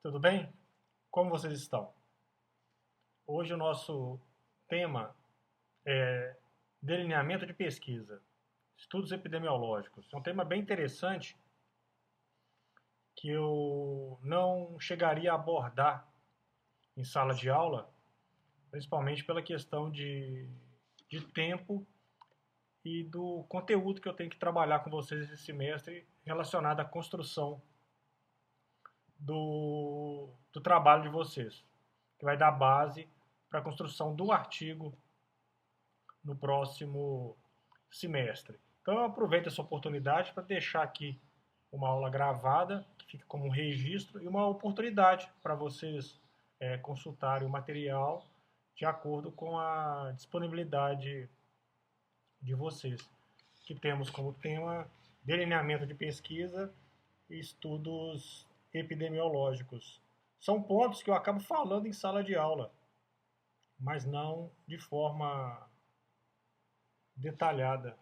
Tudo bem? Como vocês estão? Hoje o nosso tema é delineamento de pesquisa, estudos epidemiológicos. É um tema bem interessante que eu não chegaria a abordar em sala de aula, principalmente pela questão de tempo e do conteúdo que eu tenho que trabalhar com vocês esse semestre relacionado à construção do trabalho de vocês, que vai dar base para a construção do artigo no próximo semestre. Então eu aproveito essa oportunidade para deixar aqui uma aula gravada, que fica como um registro, e uma oportunidade para vocês consultarem o material de acordo com a disponibilidade de vocês, que temos como tema delineamento de pesquisa e estudos epidemiológicos. São pontos que eu acabo falando em sala de aula, mas não de forma detalhada.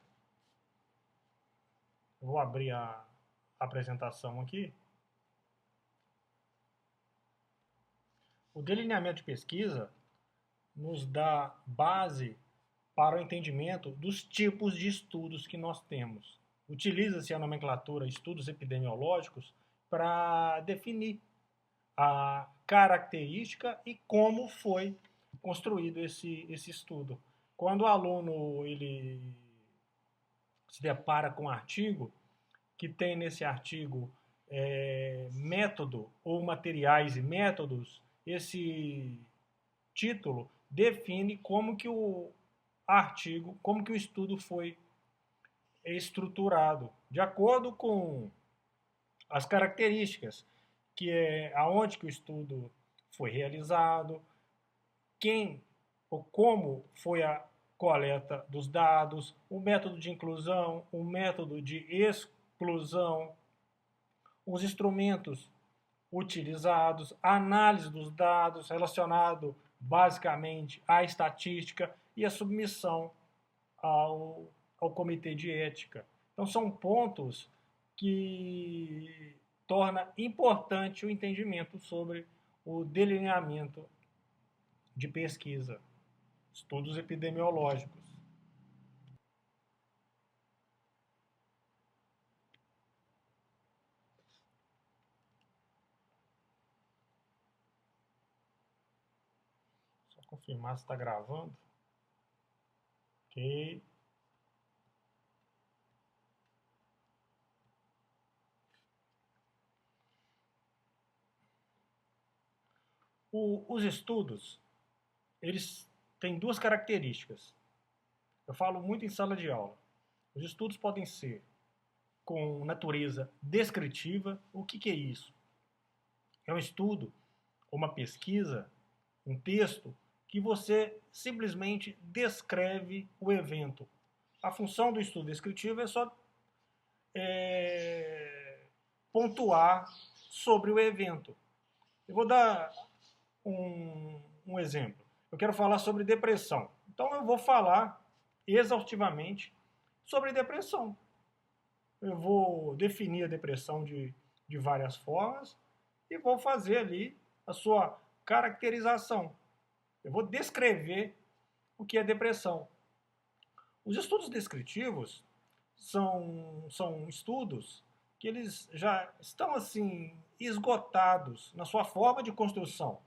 Eu vou abrir a apresentação aqui. O delineamento de pesquisa nos dá base para o entendimento dos tipos de estudos que nós temos. Utiliza-se a nomenclatura estudos epidemiológicos para definir a característica e como foi construído esse estudo. Quando o aluno ele se depara com um artigo, que tem nesse artigo método ou materiais e métodos, esse título define como que o artigo, como que o estudo foi estruturado, de acordo com as características, que é aonde que o estudo foi realizado, quem ou como foi a coleta dos dados, o método de inclusão, o método de exclusão, os instrumentos utilizados, a análise dos dados relacionado basicamente à estatística e a submissão ao comitê de ética. Então são pontos que torna importante o entendimento sobre o delineamento de pesquisa, estudos epidemiológicos. Só confirmar se está gravando. Ok. Os estudos, eles têm duas características. Eu falo muito em sala de aula. Os estudos podem ser com natureza descritiva. O que é isso? É um estudo, uma pesquisa, um texto que você simplesmente descreve o evento. A função do estudo descritivo é só pontuar sobre o evento. Eu vou dar um exemplo. Eu quero falar sobre depressão. Então eu vou falar exaustivamente sobre depressão. Eu vou definir a depressão de várias formas e vou fazer ali a sua caracterização. Eu vou descrever o que é depressão. Os estudos descritivos são estudos que eles já estão assim esgotados na sua forma de construção.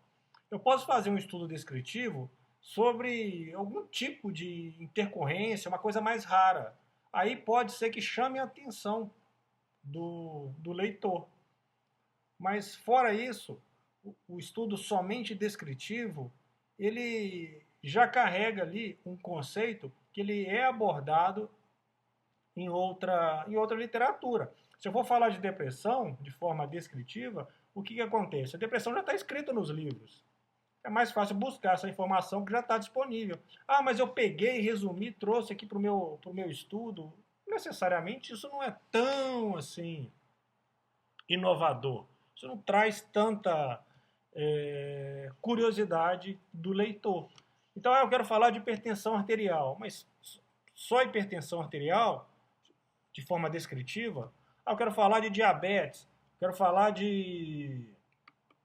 Eu posso fazer um estudo descritivo sobre algum tipo de intercorrência, uma coisa mais rara. Aí pode ser que chame a atenção do leitor. Mas fora isso, o estudo somente descritivo, ele já carrega ali um conceito que ele é abordado em outra literatura. Se eu for falar de depressão de forma descritiva, o que acontece? A depressão já está escrita nos livros. É mais fácil buscar essa informação que já está disponível. Ah, mas eu peguei, resumi, trouxe aqui para o meu estudo. Necessariamente isso não é tão assim inovador. Isso não traz tanta curiosidade do leitor. Então eu quero falar de hipertensão arterial, mas só hipertensão arterial, de forma descritiva. Eu quero falar de diabetes, quero falar de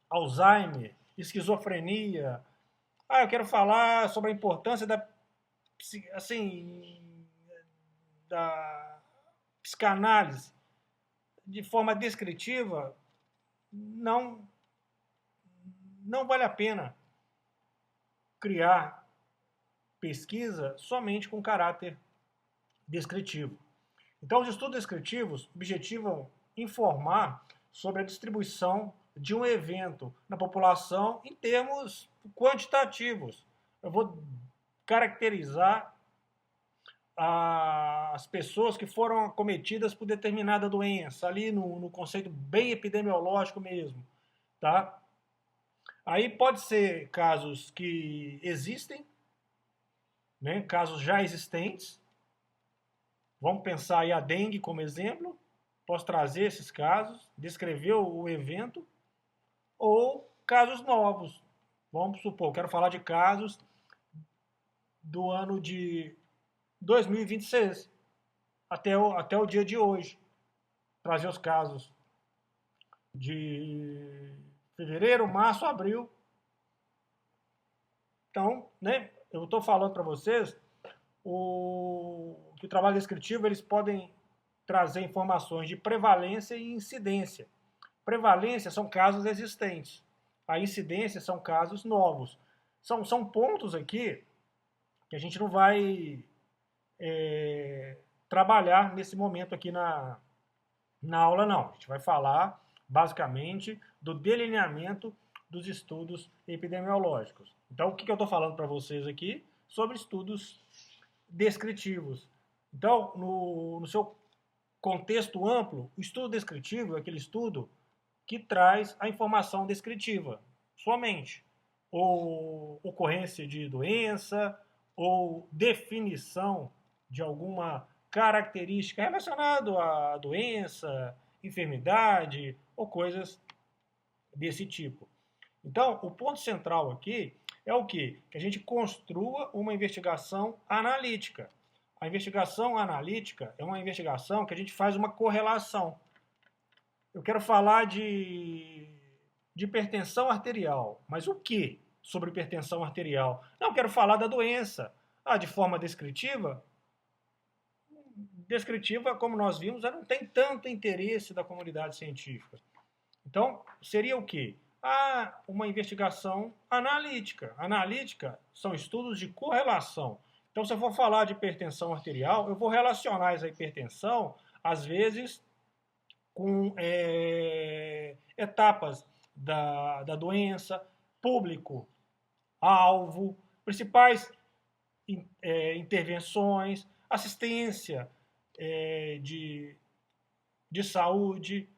Alzheimer, esquizofrenia. Ah, eu quero falar sobre a importância assim, da psicanálise de forma descritiva. Não, não vale a pena criar pesquisa somente com caráter descritivo. Então, os estudos descritivos objetivam informar sobre a distribuição de um evento na população em termos quantitativos. Eu vou caracterizar as pessoas que foram acometidas por determinada doença, ali no conceito bem epidemiológico mesmo, tá? Aí pode ser casos que existem, né, casos já existentes. Vamos pensar aí a dengue como exemplo. Posso trazer esses casos, descrever o evento, ou casos novos. Vamos supor, quero falar de casos do ano de 2026 até o dia de hoje. Trazer os casos de fevereiro, março, abril. Então, né, eu estou falando para vocês que o trabalho descritivo eles podem trazer informações de prevalência e incidência. Prevalência são casos existentes. A incidência são casos novos. São pontos aqui que a gente não vai trabalhar nesse momento aqui na aula, não. A gente vai falar, basicamente, do delineamento dos estudos epidemiológicos. Então, o que eu estou falando para vocês aqui? Sobre estudos descritivos. Então, no seu contexto amplo, o estudo descritivo é aquele estudo que traz a informação descritiva, somente. Ou ocorrência de doença, ou definição de alguma característica relacionada à doença, enfermidade ou coisas desse tipo. Então, o ponto central aqui é o quê? Que a gente construa uma investigação analítica. A investigação analítica é uma investigação que a gente faz uma correlação. Eu quero falar de hipertensão arterial, mas o que sobre hipertensão arterial? Não, eu quero falar da doença. Ah, de forma descritiva? Descritiva, como nós vimos, não tem tanto interesse da comunidade científica. Então, seria o quê? Uma investigação analítica. Analítica são estudos de correlação. Então, se eu for falar de hipertensão arterial, eu vou relacionar essa hipertensão, às vezes, com etapas da doença, público, alvo, principais intervenções, assistência de saúde,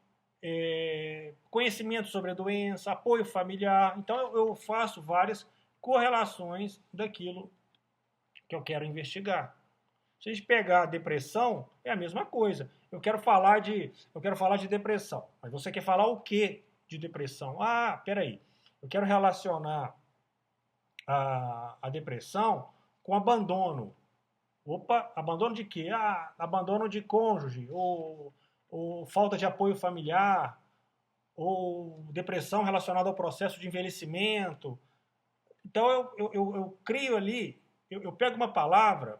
conhecimento sobre a doença, apoio familiar. Então, eu faço várias correlações daquilo que eu quero investigar. Se a gente pegar a depressão, é a mesma coisa. Eu quero falar de depressão. Mas você quer falar o que de depressão? Peraí. Eu quero relacionar a depressão com abandono. Opa, abandono de quê? Abandono de cônjuge, ou falta de apoio familiar, ou depressão relacionada ao processo de envelhecimento. Então eu crio ali, eu pego uma palavra,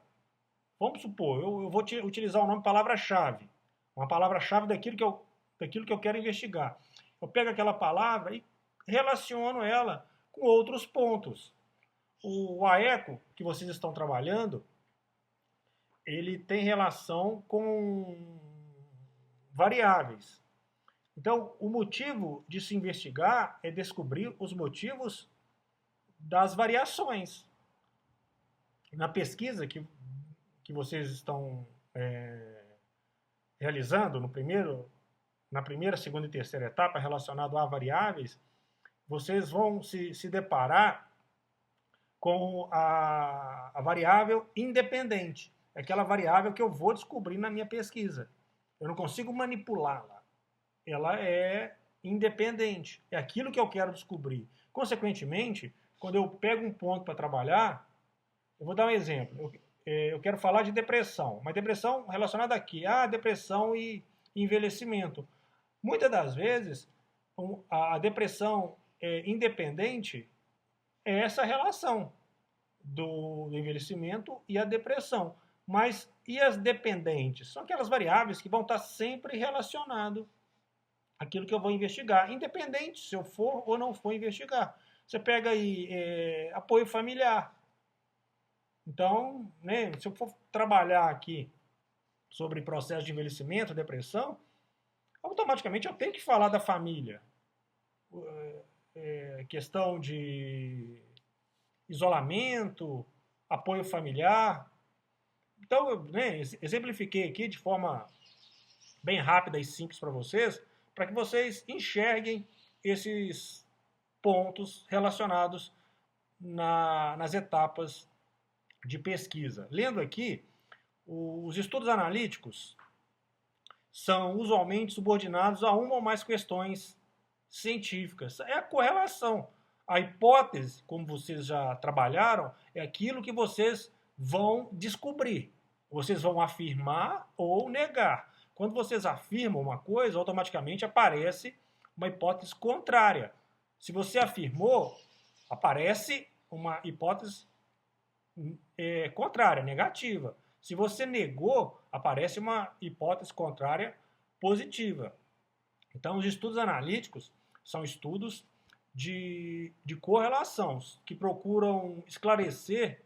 vamos supor, eu vou utilizar o nome palavra-chave, uma palavra-chave daquilo que eu quero investigar. Eu pego aquela palavra e relaciono ela com outros pontos. O AECO, que vocês estão trabalhando, ele tem relação com variáveis. Então, o motivo de se investigar é descobrir os motivos das variações. Na pesquisa que vocês estão realizando na primeira, segunda e terceira etapa relacionado a variáveis, vocês vão se deparar com a variável independente. É aquela variável que eu vou descobrir na minha pesquisa. Eu não consigo manipulá-la. Ela é independente. É aquilo que eu quero descobrir. Consequentemente, quando eu pego um ponto para trabalhar, eu vou dar um exemplo. Eu quero falar de depressão. Mas depressão relacionada aqui. Depressão e envelhecimento. Muitas das vezes, a depressão independente é essa relação do envelhecimento e a depressão. Mas e as dependentes? São aquelas variáveis que vão estar sempre relacionadas àquilo que eu vou investigar, independente se eu for ou não for investigar. Você pega aí apoio familiar. Então, né, se eu for trabalhar aqui sobre processo de envelhecimento, depressão, automaticamente eu tenho que falar da família. Questão de isolamento, apoio familiar. Então, eu exemplifiquei aqui de forma bem rápida e simples para vocês, para que vocês enxerguem esses pontos relacionados nas etapas de pesquisa. Lendo aqui, os estudos analíticos são usualmente subordinados a uma ou mais questões científicas. É a correlação. A hipótese, como vocês já trabalharam, é aquilo que vocês vão descobrir. Vocês vão afirmar ou negar. Quando vocês afirmam uma coisa, automaticamente aparece uma hipótese contrária. Se você afirmou, aparece uma hipótese contrária, negativa. Se você negou, aparece uma hipótese contrária positiva. Então, os estudos analíticos são estudos de correlação, que procuram esclarecer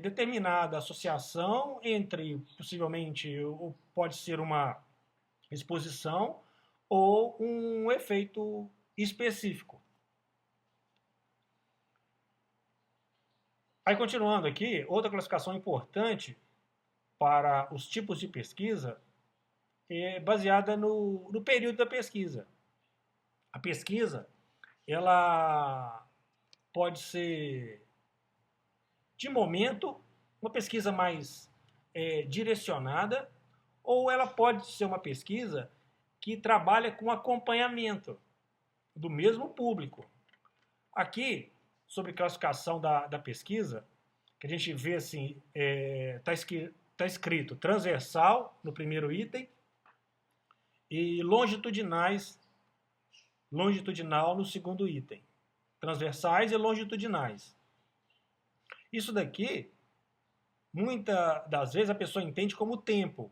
determinada associação entre, possivelmente, ou pode ser uma exposição ou um efeito específico. Aí, continuando aqui, outra classificação importante para os tipos de pesquisa é baseada no período da pesquisa. A pesquisa, ela pode ser, de momento, uma pesquisa mais direcionada, ou ela pode ser uma pesquisa que trabalha com acompanhamento do mesmo público. Aqui, sobre classificação da pesquisa, que a gente vê assim, está escrito transversal no primeiro item e longitudinal no segundo item. Transversais e longitudinais. Isso daqui, muitas das vezes a pessoa entende como tempo.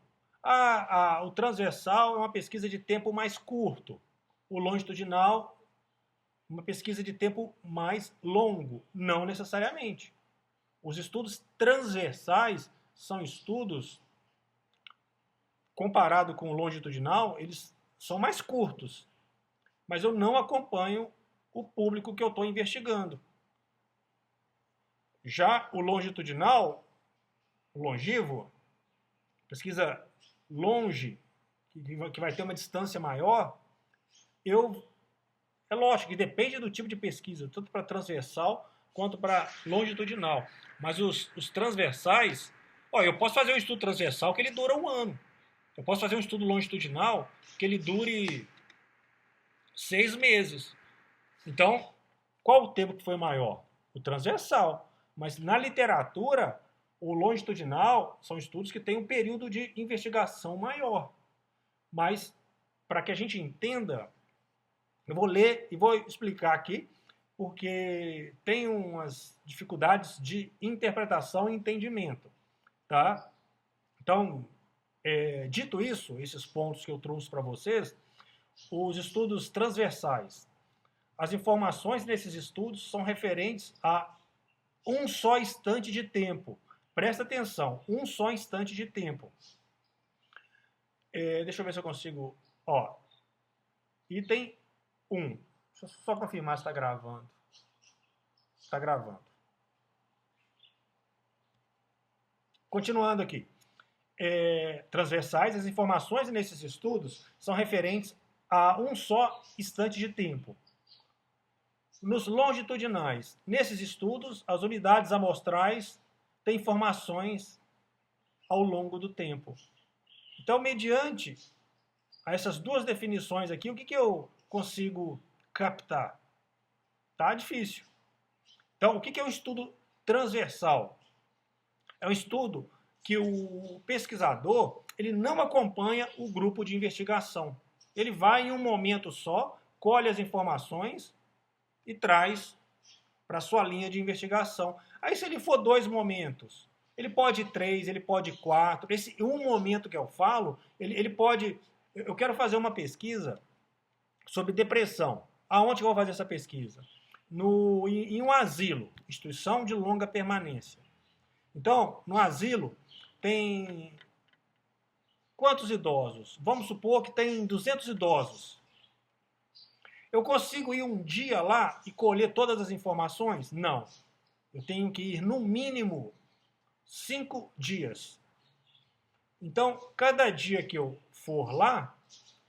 O transversal é uma pesquisa de tempo mais curto. O longitudinal, uma pesquisa de tempo mais longo. Não necessariamente. Os estudos transversais são estudos, comparado com o longitudinal, eles são mais curtos. Mas eu não acompanho o público que eu estou investigando. Já o longitudinal, o longevo, pesquisa longe, que vai ter uma distância maior, é lógico que depende do tipo de pesquisa, tanto para transversal quanto para longitudinal. Mas os transversais, eu posso fazer um estudo transversal que ele dura 1 ano. Eu posso fazer um estudo longitudinal que ele dure 6 meses. Então, qual o tempo que foi maior? O transversal. Mas na literatura, o longitudinal são estudos que têm um período de investigação maior. Mas, para que a gente entenda, eu vou ler e vou explicar aqui, porque tem umas dificuldades de interpretação e entendimento. Tá? Então, dito isso, esses pontos que eu trouxe para vocês, os estudos transversais. As informações desses estudos são referentes a um só instante de tempo. Presta atenção, um só instante de tempo. Deixa eu ver se eu consigo. Item 1. Deixa eu só confirmar se está gravando. Está gravando. Continuando aqui. Transversais, as informações nesses estudos são referentes a um só instante de tempo. Nos longitudinais, nesses estudos, as unidades amostrais têm informações ao longo do tempo. Então, mediante essas duas definições aqui, o que eu consigo captar? Tá difícil. Então, o que é um estudo transversal? É um estudo que o pesquisador ele não acompanha o grupo de investigação. Ele vai em um momento só, colhe as informações e traz para a sua linha de investigação. Aí, se ele for 2 momentos, ele pode 3, ele pode 4. Esse um momento que eu falo, ele pode... Eu quero fazer uma pesquisa sobre depressão. Aonde eu vou fazer essa pesquisa? Em um asilo, instituição de longa permanência. Então, no asilo, tem quantos idosos? Vamos supor que tem 200 idosos. Eu consigo ir um dia lá e colher todas as informações? Não. Eu tenho que ir, no mínimo, 5 dias. Então, cada dia que eu for lá,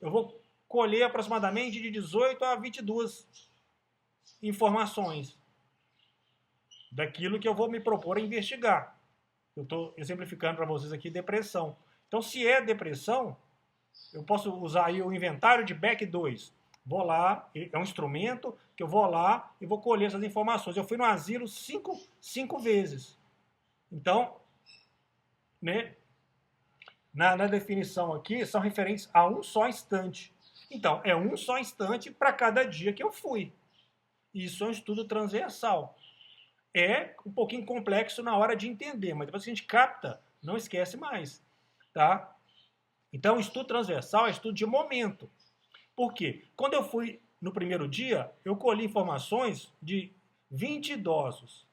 eu vou colher aproximadamente de 18 a 22 informações daquilo que eu vou me propor a investigar. Eu estou exemplificando para vocês aqui depressão. Então, se é depressão, eu posso usar aí o inventário de Beck 2. Vou lá, é um instrumento que eu vou lá e vou colher essas informações. Eu fui no asilo 5 vezes. Então, né, na definição aqui, são referentes a um só instante. Então, é um só instante para cada dia que eu fui. Isso é um estudo transversal. É um pouquinho complexo na hora de entender, mas depois que a gente capta, não esquece mais. Tá? Então, o estudo transversal é estudo de momento. Por quê? Quando eu fui no primeiro dia, eu colhi informações de 20 idosos.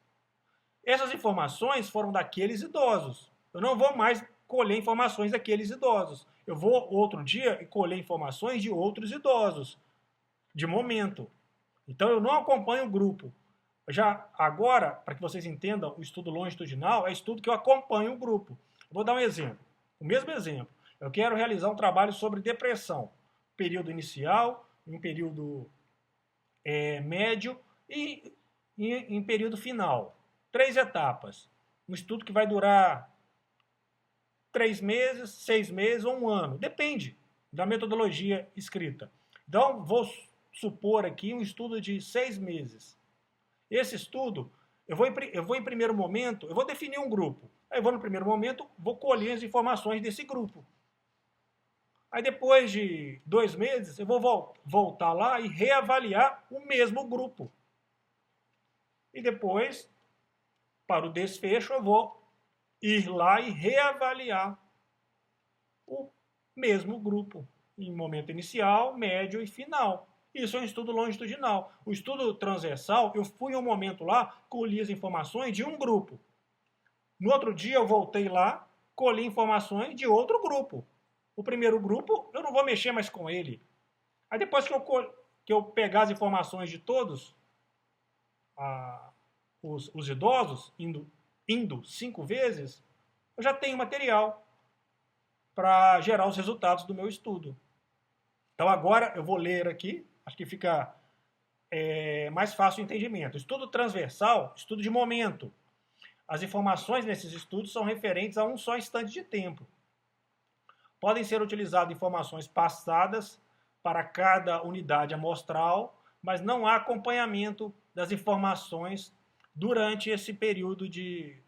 Essas informações foram daqueles idosos. Eu não vou mais colher informações daqueles idosos. Eu vou outro dia e colher informações de outros idosos, de momento. Então, eu não acompanho o grupo. Já agora, para que vocês entendam, o estudo longitudinal é estudo que eu acompanho o grupo. Vou dar um exemplo. O mesmo exemplo. Eu quero realizar um trabalho sobre depressão. Período inicial, um período médio e em período final. 3 etapas. Um estudo que vai durar 3 meses, 6 meses ou 1 ano. Depende da metodologia escrita. Então, vou supor aqui um estudo de 6 meses. Esse estudo, eu vou em primeiro momento, eu vou definir um grupo. Aí eu vou no primeiro momento, vou colher as informações desse grupo. Aí depois de 2 meses, eu vou voltar lá e reavaliar o mesmo grupo. E depois, para o desfecho, eu vou ir lá e reavaliar o mesmo grupo, em momento inicial, médio e final. Isso é um estudo longitudinal. O estudo transversal, eu fui em um momento lá, colhi as informações de um grupo. No outro dia, eu voltei lá, colhi informações de outro grupo. O primeiro grupo, eu não vou mexer mais com ele. Aí depois que eu pegar as informações de todos, os idosos, indo 5 vezes, eu já tenho material para gerar os resultados do meu estudo. Então agora eu vou ler aqui, acho que fica mais fácil o entendimento. Estudo transversal, estudo de momento. As informações nesses estudos são referentes a um só instante de tempo. Podem ser utilizadas informações passadas para cada unidade amostral, mas não há acompanhamento das informações durante esse período de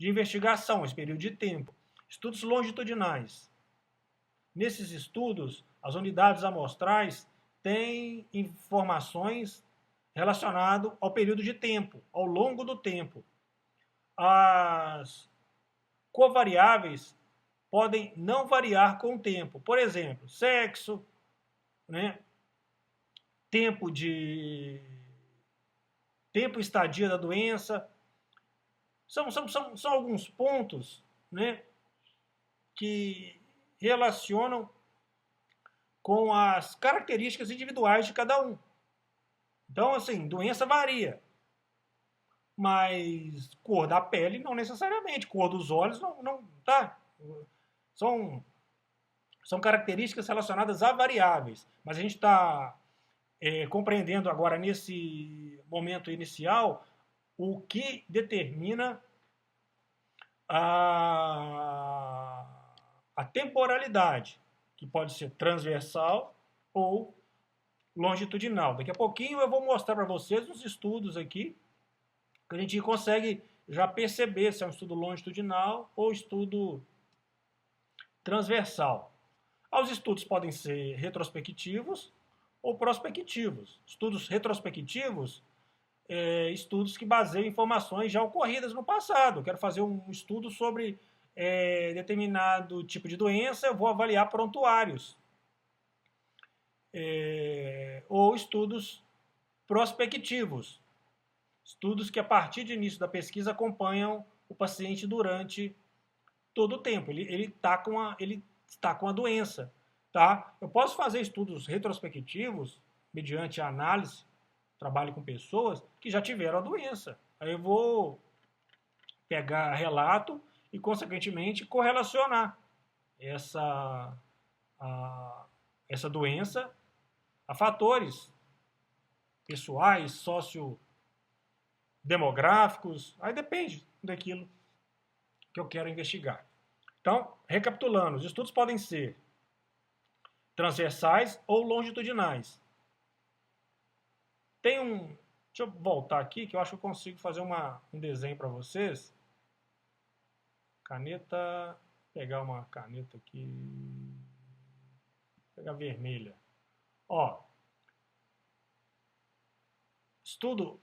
investigação, esse período de tempo. Estudos longitudinais. Nesses estudos, as unidades amostrais têm informações relacionadas ao período de tempo, ao longo do tempo. As covariáveis podem não variar com o tempo. Por exemplo, sexo, né? tempo e estadia da doença. São alguns pontos, né, que relacionam com as características individuais de cada um. Então, assim, doença varia. Mas cor da pele não necessariamente, cor dos olhos não tá. São características relacionadas a variáveis. Mas a gente está compreendendo agora, nesse momento inicial, o que determina a temporalidade, que pode ser transversal ou longitudinal. Daqui a pouquinho eu vou mostrar para vocês uns estudos aqui que a gente consegue já perceber se é um estudo longitudinal ou estudo transversal. Os estudos podem ser retrospectivos ou prospectivos. Estudos retrospectivos, estudos que baseiam informações já ocorridas no passado. Eu quero fazer um estudo sobre determinado tipo de doença, eu vou avaliar prontuários. Ou estudos prospectivos, estudos que a partir do início da pesquisa acompanham o paciente durante todo o tempo. Ele está com a doença. Tá? Eu posso fazer estudos retrospectivos mediante a análise, trabalho com pessoas que já tiveram a doença. Aí eu vou pegar relato e, consequentemente, correlacionar essa doença a fatores pessoais, sociodemográficos. Aí depende daquilo que eu quero investigar. Então, recapitulando, os estudos podem ser transversais ou longitudinais. Deixa eu voltar aqui, que eu acho que eu consigo fazer um desenho para vocês. Caneta, pegar uma caneta aqui, pegar vermelha. Ó, estudo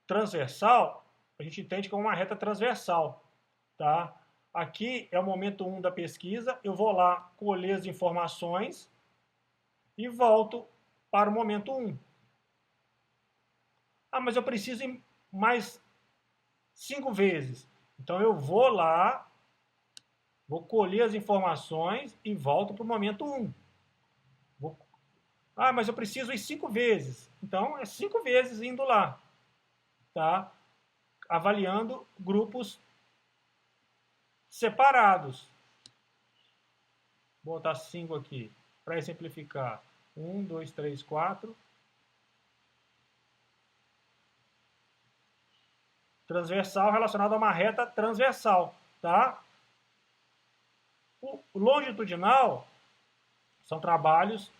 transversal, a gente entende como uma reta transversal, tá? Aqui é o momento 1 da pesquisa, eu vou lá colher as informações e volto para o momento 1. Ah, mas eu preciso ir mais 5 vezes. Então eu vou lá, vou colher as informações e volto para o momento 1. Ah, mas eu preciso ir 5 vezes. Então é 5 vezes indo lá, tá? Avaliando grupos separados. Vou botar 5 aqui para exemplificar. 1, 2, 3, 4. Transversal relacionado a uma reta transversal, tá? O longitudinal são trabalhos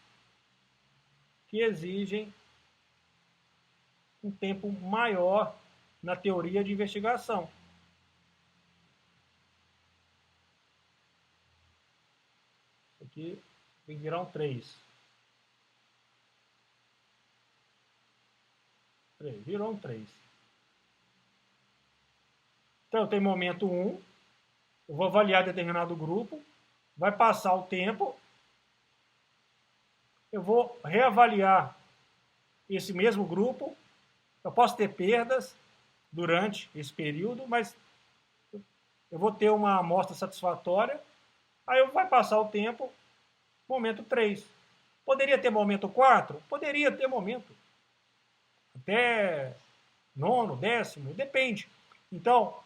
que exigem um tempo maior na teoria de investigação. Isso aqui tem que virar um 3. Virou um 3. Então, eu tenho momento 1, eu vou avaliar determinado grupo, vai passar o tempo, eu vou reavaliar esse mesmo grupo, eu posso ter perdas durante esse período, mas eu vou ter uma amostra satisfatória, aí vai passar o tempo, momento 3. Poderia ter momento 4? Poderia ter momento. Até 9º, 10º, depende. Então,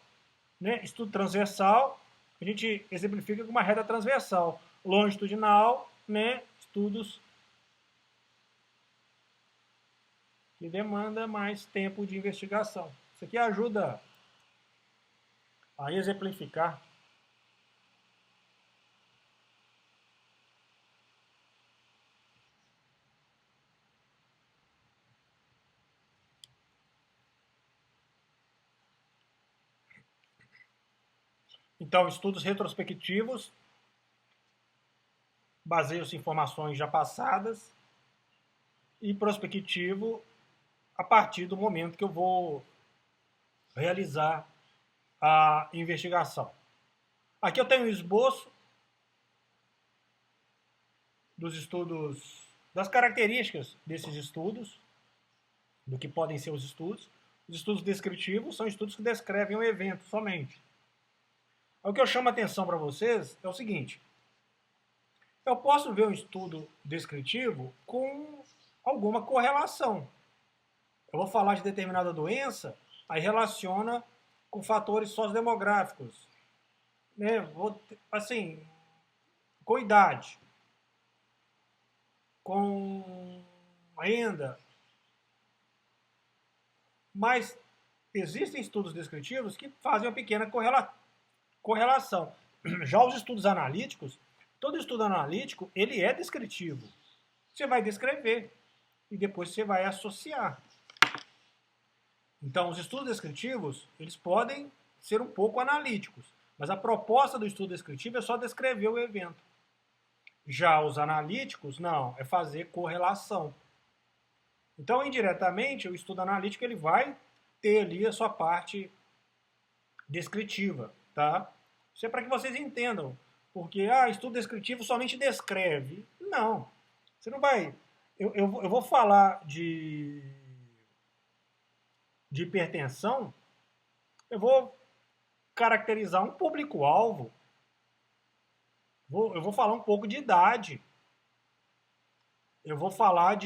né, estudo transversal, a gente exemplifica com uma reta transversal. Longitudinal, né, estudos que demandam mais tempo de investigação. Isso aqui ajuda a exemplificar. Então, estudos retrospectivos baseiam-se em informações já passadas e prospectivo a partir do momento que eu vou realizar a investigação. Aqui eu tenho um esboço dos estudos, das características desses estudos, do que podem ser os estudos. Os estudos descritivos são estudos que descrevem o evento somente. O que eu chamo a atenção para vocês é o seguinte: eu posso ver um estudo descritivo com alguma correlação. Eu vou falar de determinada doença, aí relaciona com fatores sociodemográficos, né? Assim, com idade, com renda. Mas existem estudos descritivos que fazem uma pequena correlação. Já os estudos analíticos, todo estudo analítico, ele é descritivo. Você vai descrever e depois você vai associar. Então, os estudos descritivos, eles podem ser um pouco analíticos, mas a proposta do estudo descritivo é só descrever o evento. Já os analíticos, não, é fazer correlação. Então, indiretamente, o estudo analítico ele vai ter ali a sua parte descritiva, tá? Isso é para que vocês entendam. Porque, estudo descritivo somente descreve. Não. Você não vai... Eu vou falar de hipertensão, eu vou caracterizar um público-alvo, eu vou falar um pouco de idade, eu vou falar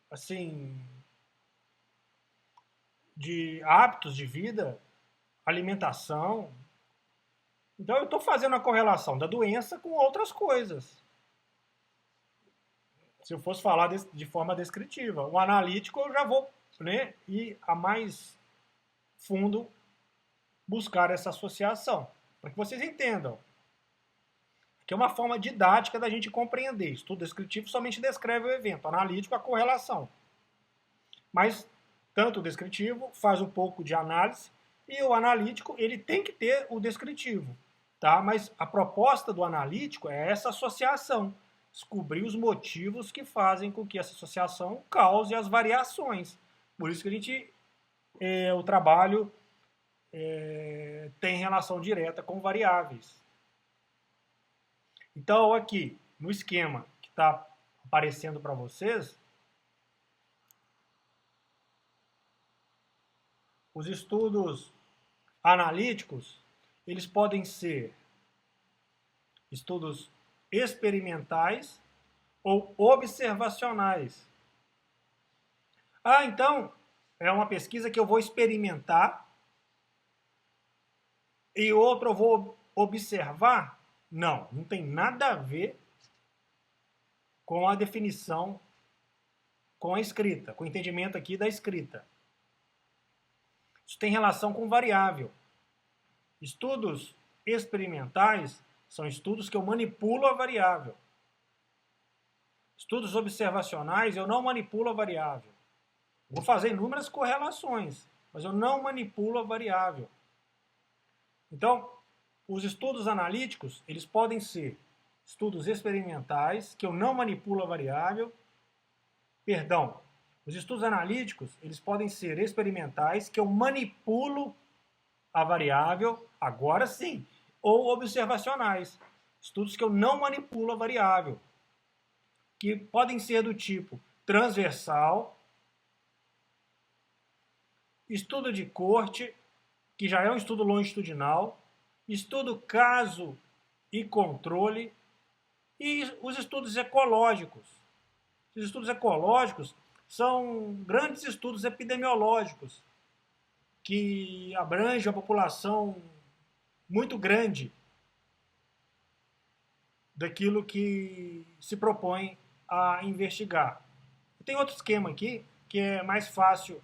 assim, de hábitos de vida, alimentação. Então eu estou fazendo a correlação da doença com outras coisas. Se eu fosse falar de forma descritiva. O analítico eu já vou, né, ir a mais fundo buscar essa associação. Para que vocês entendam. Que é uma forma didática da gente compreender. Estudo descritivo somente descreve o evento, analítico a correlação. Mas tanto o descritivo faz um pouco de análise e o analítico ele tem que ter o descritivo, tá? Mas a proposta do analítico é essa associação, descobrir os motivos que fazem com que essa associação cause as variações. Por isso que a gente o trabalho tem relação direta com variáveis. Então, aqui, no esquema que está aparecendo para vocês, os estudos analíticos, eles podem ser estudos experimentais ou observacionais. Então, é uma pesquisa que eu vou experimentar e outra eu vou observar? Não, não tem nada a ver com a definição, com a escrita, com o entendimento aqui da escrita. Isso tem relação com variável. Estudos experimentais são estudos que eu manipulo a variável. Estudos observacionais, eu não manipulo a variável. Vou fazer inúmeras correlações, mas eu não manipulo a variável. Então, os estudos analíticos, eles podem ser estudos experimentais, que eu não manipulo a variável. Perdão, os estudos analíticos, eles podem ser experimentais, que eu manipulo a variável, agora sim, ou observacionais, estudos que eu não manipulo a variável, que podem ser do tipo transversal, estudo de corte, que já é um estudo longitudinal, estudo caso e controle, e os estudos ecológicos. Os estudos ecológicos são grandes estudos epidemiológicos que abrangem a população muito grande daquilo que se propõe a investigar. Tem outro esquema aqui que é mais fácil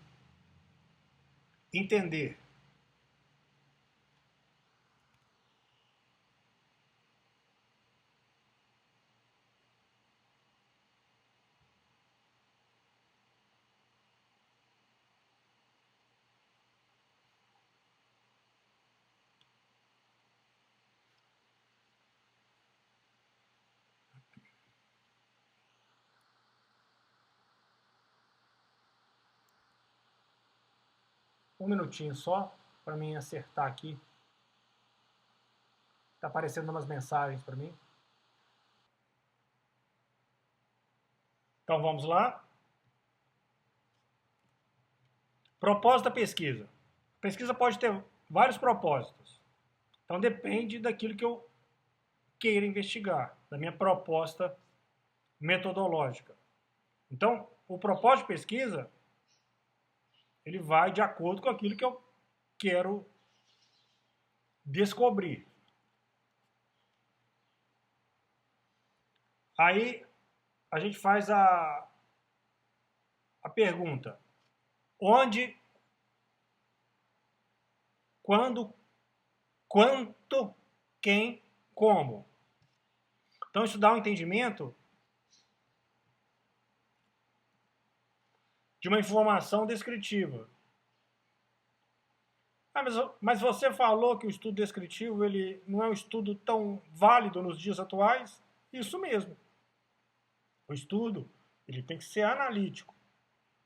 entender. Um minutinho só para mim acertar aqui. Está aparecendo umas mensagens para mim. Então vamos lá. Propósito da pesquisa. A pesquisa pode ter vários propósitos. Então depende daquilo que eu queira investigar, da minha proposta metodológica. Então, o propósito de pesquisa, ele vai de acordo com aquilo que eu quero descobrir. Aí a gente faz a pergunta: onde, quando, quanto, quem, como? Então isso dá um entendimento de uma informação descritiva. Mas você falou que o estudo descritivo ele não é um estudo tão válido nos dias atuais? Isso mesmo. O estudo Ele tem que ser analítico.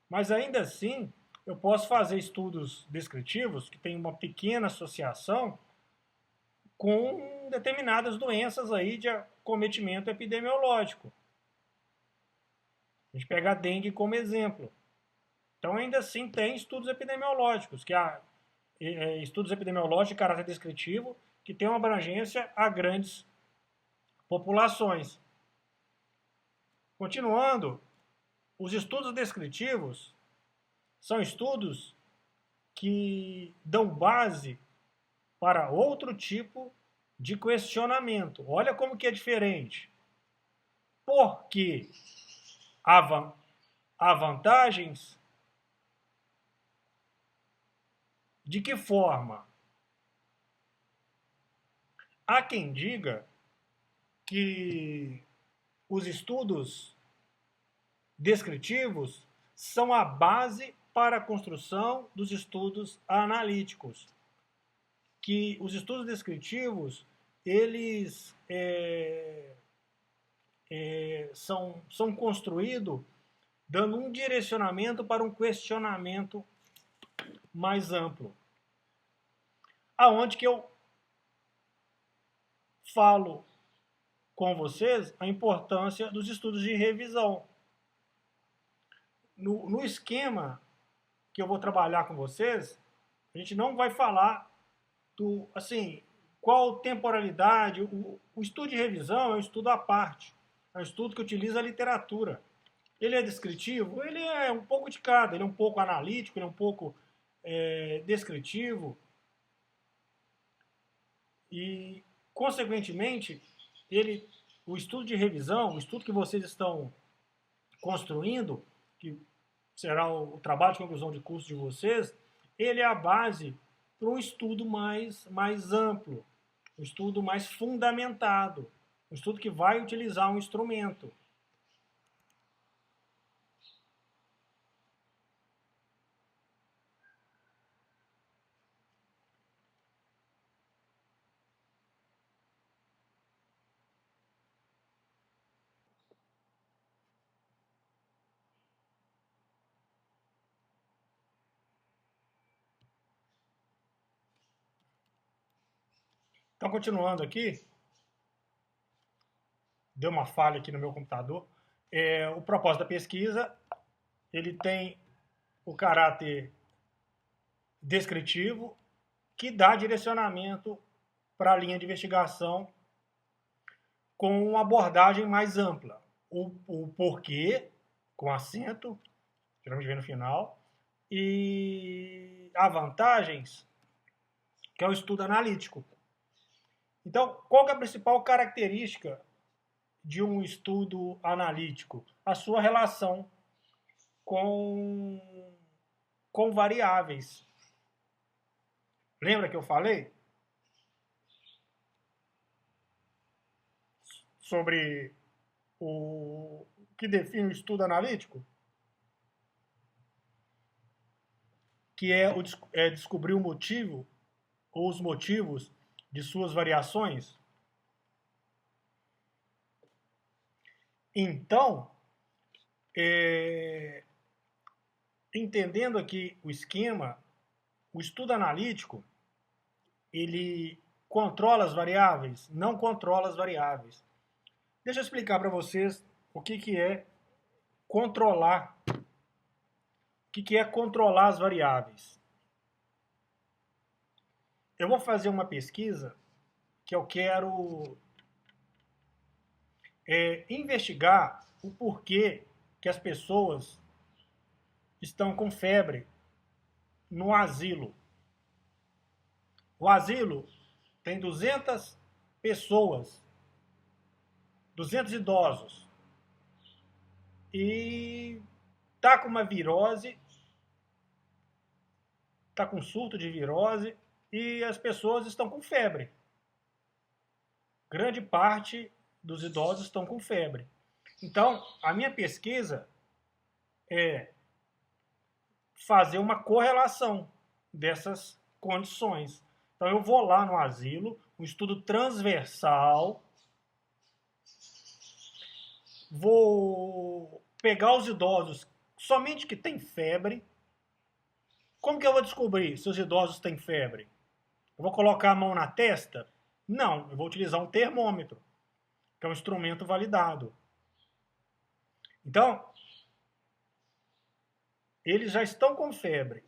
Mas ainda assim, eu posso fazer estudos descritivos que têm uma pequena associação com determinadas doenças aí de acometimento epidemiológico. A gente pega a dengue como exemplo. Então, ainda assim, tem estudos epidemiológicos, estudos epidemiológicos de caráter descritivo, que têm uma abrangência a grandes populações. Continuando, os estudos descritivos são estudos que dão base para outro tipo de questionamento. Olha como que é diferente. Porque há vantagens? De que forma? Há quem diga que os estudos descritivos são a base para a construção dos estudos analíticos. Que os estudos descritivos, eles são construídos dando um direcionamento para um questionamento mais amplo. Aonde que eu falo com vocês a importância dos estudos de revisão. No esquema que eu vou trabalhar com vocês, a gente não vai falar qual temporalidade. O estudo de revisão é um estudo à parte. É um estudo que utiliza a literatura. Ele é descritivo? Ele é um pouco de cada. Ele é um pouco analítico, ele é um pouco descritivo. E, consequentemente, o estudo de revisão, o estudo que vocês estão construindo, que será o trabalho de conclusão de curso de vocês, ele é a base para um estudo mais amplo, um estudo mais fundamentado, um estudo que vai utilizar um instrumento. Então, continuando aqui, deu uma falha aqui no meu computador. O propósito da pesquisa, ele tem o caráter descritivo, que dá direcionamento para a linha de investigação com uma abordagem mais ampla. O porquê, com acento, geralmente vem no final, e há vantagens, que é o estudo analítico. Então, qual que é a principal característica de um estudo analítico? A sua relação com variáveis. Lembra que eu falei sobre o que define o estudo analítico? Que é descobrir o motivo ou os motivos de suas variações. Então, entendendo aqui o esquema, o estudo analítico, ele controla as variáveis? Não controla as variáveis. Deixa eu explicar para vocês o que é controlar. O que é controlar as variáveis? Eu vou fazer uma pesquisa que eu quero investigar o porquê que as pessoas estão com febre no asilo. O asilo tem 200 pessoas, 200 idosos, e está com uma virose, está com surto de virose, e as pessoas estão com febre. Grande parte dos idosos estão com febre. Então, a minha pesquisa é fazer uma correlação dessas condições. Então, eu vou lá no asilo, um estudo transversal, vou pegar os idosos somente que têm febre. Como que eu vou descobrir se os idosos têm febre? Eu vou colocar a mão na testa? Não, eu vou utilizar um termômetro, que é um instrumento validado. Então, eles já estão com febre.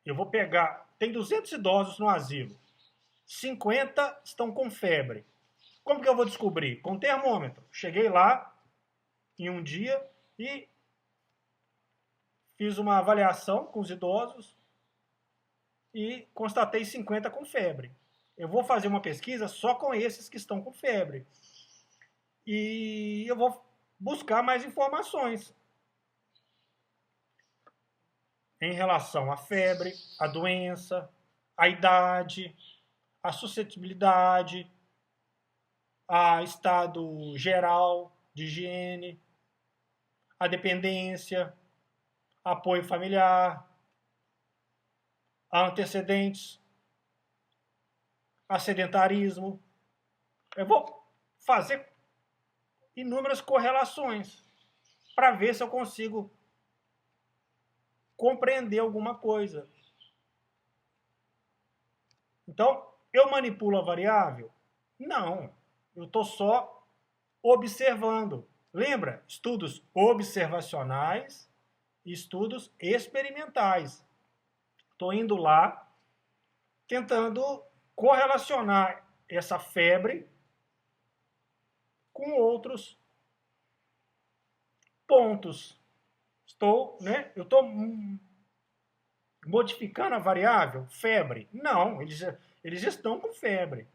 Eu vou pegar, tem 200 idosos no asilo, 50 estão com febre. Como que eu vou descobrir? Com termômetro. Cheguei lá em um dia e fiz uma avaliação com os idosos e constatei 50 com febre. Eu vou fazer uma pesquisa só com esses que estão com febre. E eu vou buscar mais informações em relação à febre, à doença, à idade, à suscetibilidade, a estado geral de higiene, a dependência, apoio familiar, a antecedentes, a sedentarismo. Eu vou fazer inúmeras correlações para ver se eu consigo compreender alguma coisa. Então, eu manipulo a variável? Não. Eu estou só observando. Lembra? Estudos observacionais e estudos experimentais. Estou indo lá tentando correlacionar essa febre com outros pontos. Eu estou modificando a variável febre? Não, eles estão com febre.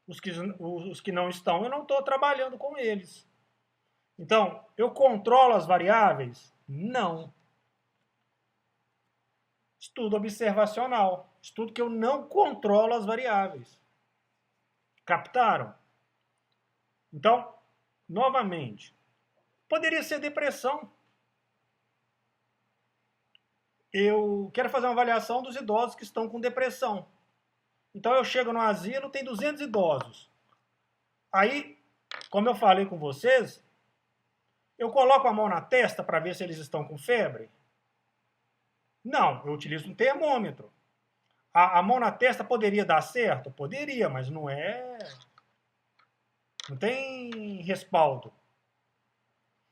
Os que não estão, eu não estou trabalhando com eles. Então, eu controlo as variáveis? Não. Estudo observacional. Estudo que eu não controlo as variáveis. Captaram? Então, novamente, poderia ser depressão. Eu quero fazer uma avaliação dos idosos que estão com depressão. Então eu chego no asilo, tem 200 idosos. Aí, como eu falei com vocês, eu coloco a mão na testa para ver se eles estão com febre? Não, eu utilizo um termômetro. A mão na testa poderia dar certo? Poderia, mas não tem respaldo.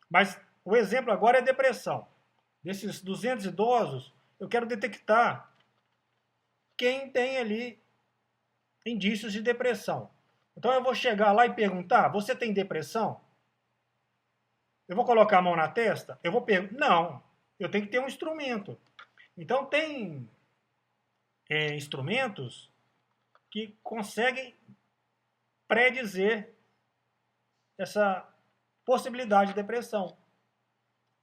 Mas o exemplo agora é depressão. Desses 200 idosos, eu quero detectar quem tem ali indícios de depressão. Então eu vou chegar lá e perguntar: você tem depressão? Eu vou colocar a mão na testa? Eu vou perguntar: não, eu tenho que ter um instrumento. Então tem instrumentos que conseguem predizer essa possibilidade de depressão.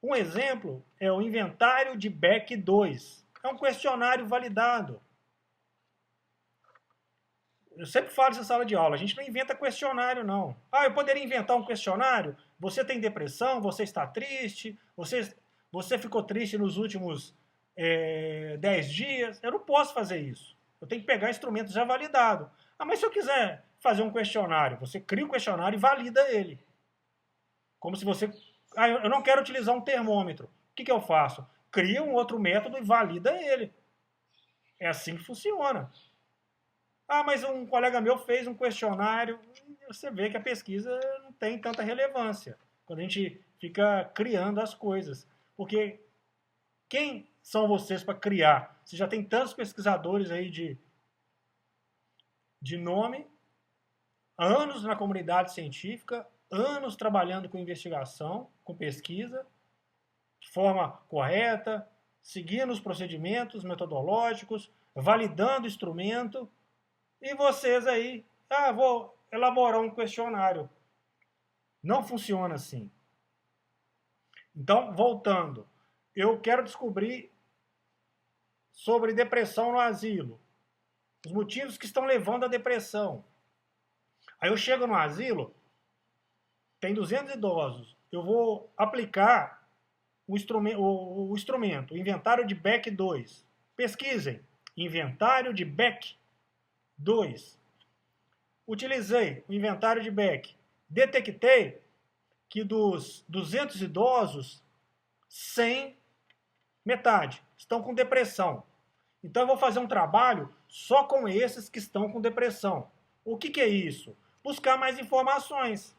Um exemplo é o inventário de Beck 2. É um questionário validado. Eu sempre falo nessa sala de aula, a gente não inventa questionário, não. Eu poderia inventar um questionário? Você tem depressão? Você está triste? Você ficou triste nos últimos 10 dias? Eu não posso fazer isso. Eu tenho que pegar instrumentos já validados. Mas se eu quiser fazer um questionário, você cria o questionário e valida ele. Como se você... eu não quero utilizar um termômetro. O que eu faço? Cria um outro método e valida ele. É assim que funciona. Mas um colega meu fez um questionário. Você vê que a pesquisa não tem tanta relevância quando a gente fica criando as coisas. Porque quem são vocês para criar? Você já tem tantos pesquisadores aí de nome, anos na comunidade científica, anos trabalhando com investigação, com pesquisa, de forma correta, seguindo os procedimentos metodológicos, validando o instrumento. E vocês aí, vou elaborar um questionário. Não funciona assim. Então, voltando, eu quero descobrir sobre depressão no asilo. Os motivos que estão levando à depressão. Aí eu chego no asilo, tem 200 idosos. Eu vou aplicar o instrumento, o inventário de Beck 2. Pesquisem. Inventário de Beck 2. Utilizei o inventário de Beck. Detectei que dos 200 idosos, 100, metade, estão com depressão. Então eu vou fazer um trabalho só com esses que estão com depressão. O que é isso? Buscar mais informações.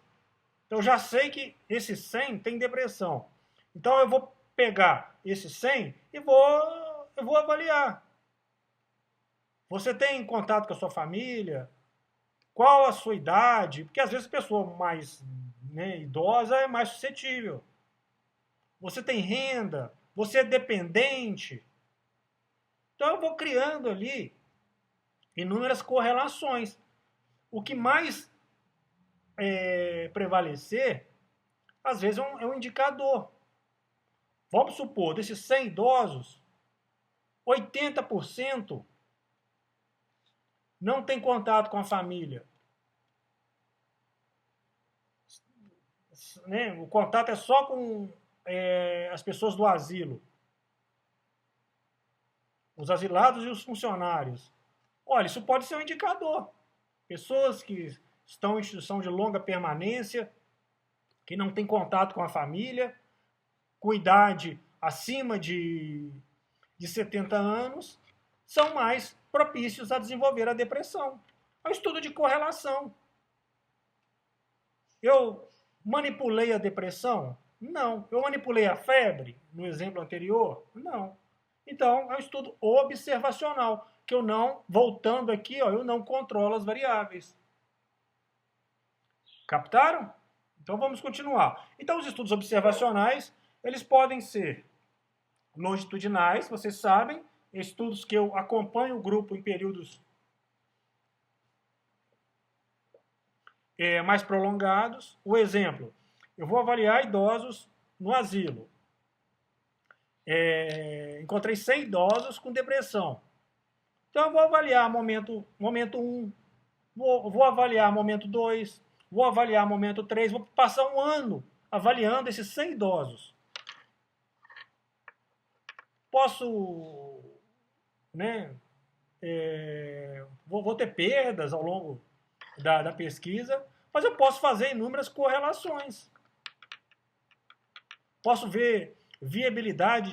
Então eu já sei que esses 100 têm depressão. Então eu vou pegar esses 100 e eu vou avaliar. Você tem contato com a sua família? Qual a sua idade? Porque às vezes a pessoa mais, né, idosa é mais suscetível. Você tem renda? Você é dependente? Então eu vou criando ali inúmeras correlações. O que mais prevalecer, às vezes é um indicador. Vamos supor, desses 100 idosos, 80% não tem contato com a família. Né? O contato é só com as pessoas do asilo. Os asilados e os funcionários. Olha, isso pode ser um indicador. Pessoas que estão em instituição de longa permanência, que não têm contato com a família, com idade acima de 70 anos, são mais propícios a desenvolver a depressão. É um estudo de correlação. Eu manipulei a depressão? Não. Eu manipulei a febre, no exemplo anterior? Não. Então, é um estudo observacional, que eu não, voltando aqui, ó, eu não controlo as variáveis. Captaram? Então, vamos continuar. Então, os estudos observacionais, eles podem ser longitudinais, vocês sabem, estudos que eu acompanho o grupo em períodos mais prolongados. O exemplo, eu vou avaliar idosos no asilo. Encontrei 100 idosos com depressão. Então eu vou avaliar momento 1, vou avaliar momento 2, vou avaliar momento 3, vou passar um ano avaliando esses 100 idosos. Posso, né, vou ter perdas ao longo da pesquisa, mas eu posso fazer inúmeras correlações. Posso ver viabilidade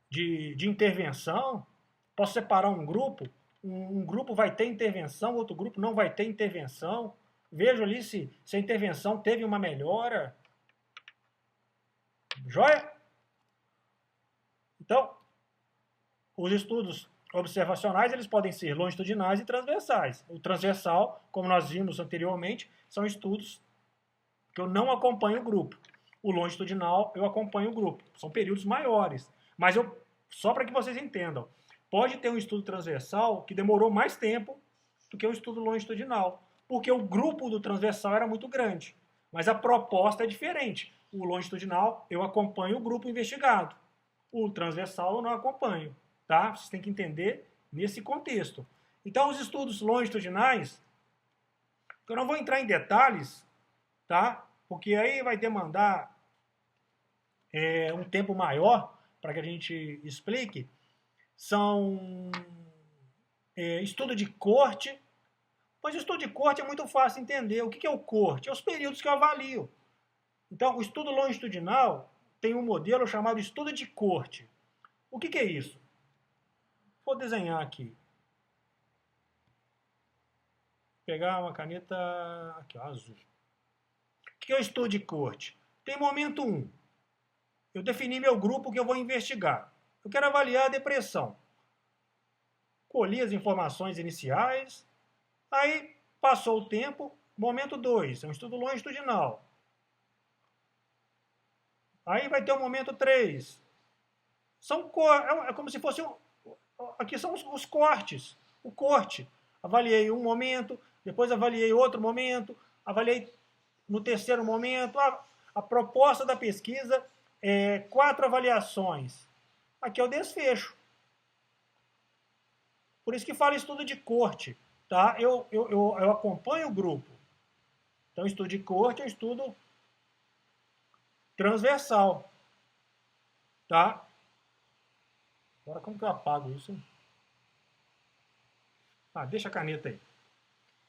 de intervenção, posso separar um grupo vai ter intervenção, outro grupo não vai ter intervenção. Vejo ali se a intervenção teve uma melhora. Joia? Então, os estudos observacionais eles podem ser longitudinais e transversais. O transversal, como nós vimos anteriormente, são estudos que eu não acompanho o grupo. O longitudinal eu acompanho o grupo. São períodos maiores. Mas só para que vocês entendam, pode ter um estudo transversal que demorou mais tempo do que o estudo longitudinal, porque o grupo do transversal era muito grande. Mas a proposta é diferente. O longitudinal eu acompanho o grupo investigado. O transversal eu não acompanho. Tá? Vocês têm que entender nesse contexto. Então, os estudos longitudinais, eu não vou entrar em detalhes, tá? Porque aí vai demandar um tempo maior para que a gente explique. São estudo de corte, pois o estudo de corte é muito fácil de entender. O que é o corte? É os períodos que eu avalio. Então, o estudo longitudinal tem um modelo chamado estudo de corte. O que é isso? Vou desenhar aqui. Vou pegar uma caneta aqui, ó, azul. O que é o estudo de corte? Tem momento 1. Eu defini meu grupo que eu vou investigar. Eu quero avaliar a depressão. Colhi as informações iniciais. Aí passou o tempo. Momento 2. É um estudo longitudinal. Aí vai ter o momento 3. É como se fosse aqui são os cortes. O corte. Avaliei um momento, depois avaliei outro momento, avaliei no terceiro momento. A proposta da pesquisa é 4 avaliações. Aqui é o desfecho. Por isso que fala estudo de corte. Tá? Eu acompanho o grupo. Então, estudo de corte é um estudo transversal. Tá? Agora, como que eu apago isso? Deixa a caneta aí.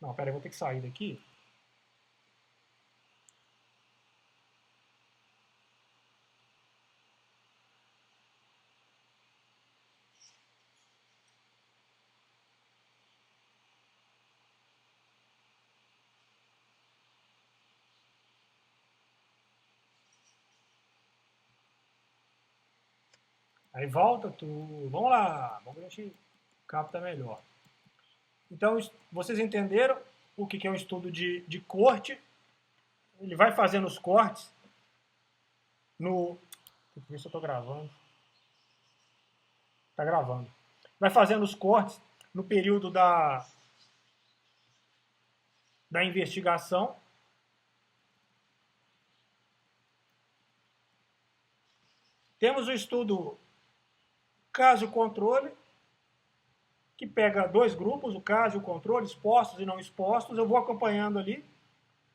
Não, pera aí, vou ter que sair daqui. Aí volta tudo. Vamos lá, vamos ver se a gente capta melhor. Então, vocês entenderam o que é um estudo de corte? Ele vai fazendo os cortes no... Deixa eu ver se eu estou gravando. Está gravando. Vai fazendo os cortes no período da investigação. Temos o estudo caso-controle, que pega dois grupos, o caso e o controle, expostos e não expostos. Eu vou acompanhando ali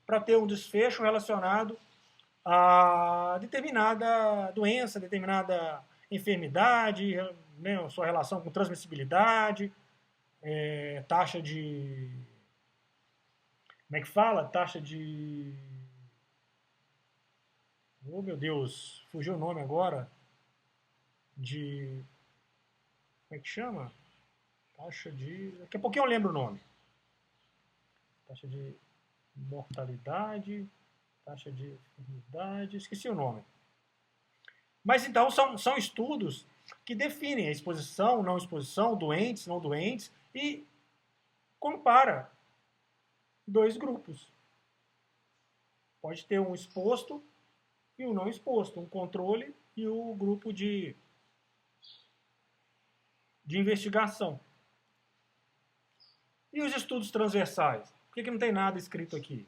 para ter um desfecho relacionado a determinada doença, determinada enfermidade, né, sua relação com transmissibilidade, taxa de... Como é que fala? Taxa de... Oh, meu Deus, fugiu o nome agora. De... Como é que chama? Taxa de... Daqui a pouquinho eu lembro o nome. Taxa de mortalidade, taxa de enfermidade, esqueci o nome. Mas então são estudos que definem a exposição, não exposição, doentes, não doentes, e compara dois grupos. Pode ter um exposto e um não exposto, um controle e o grupo de investigação. E os estudos transversais? Por que não tem nada escrito aqui?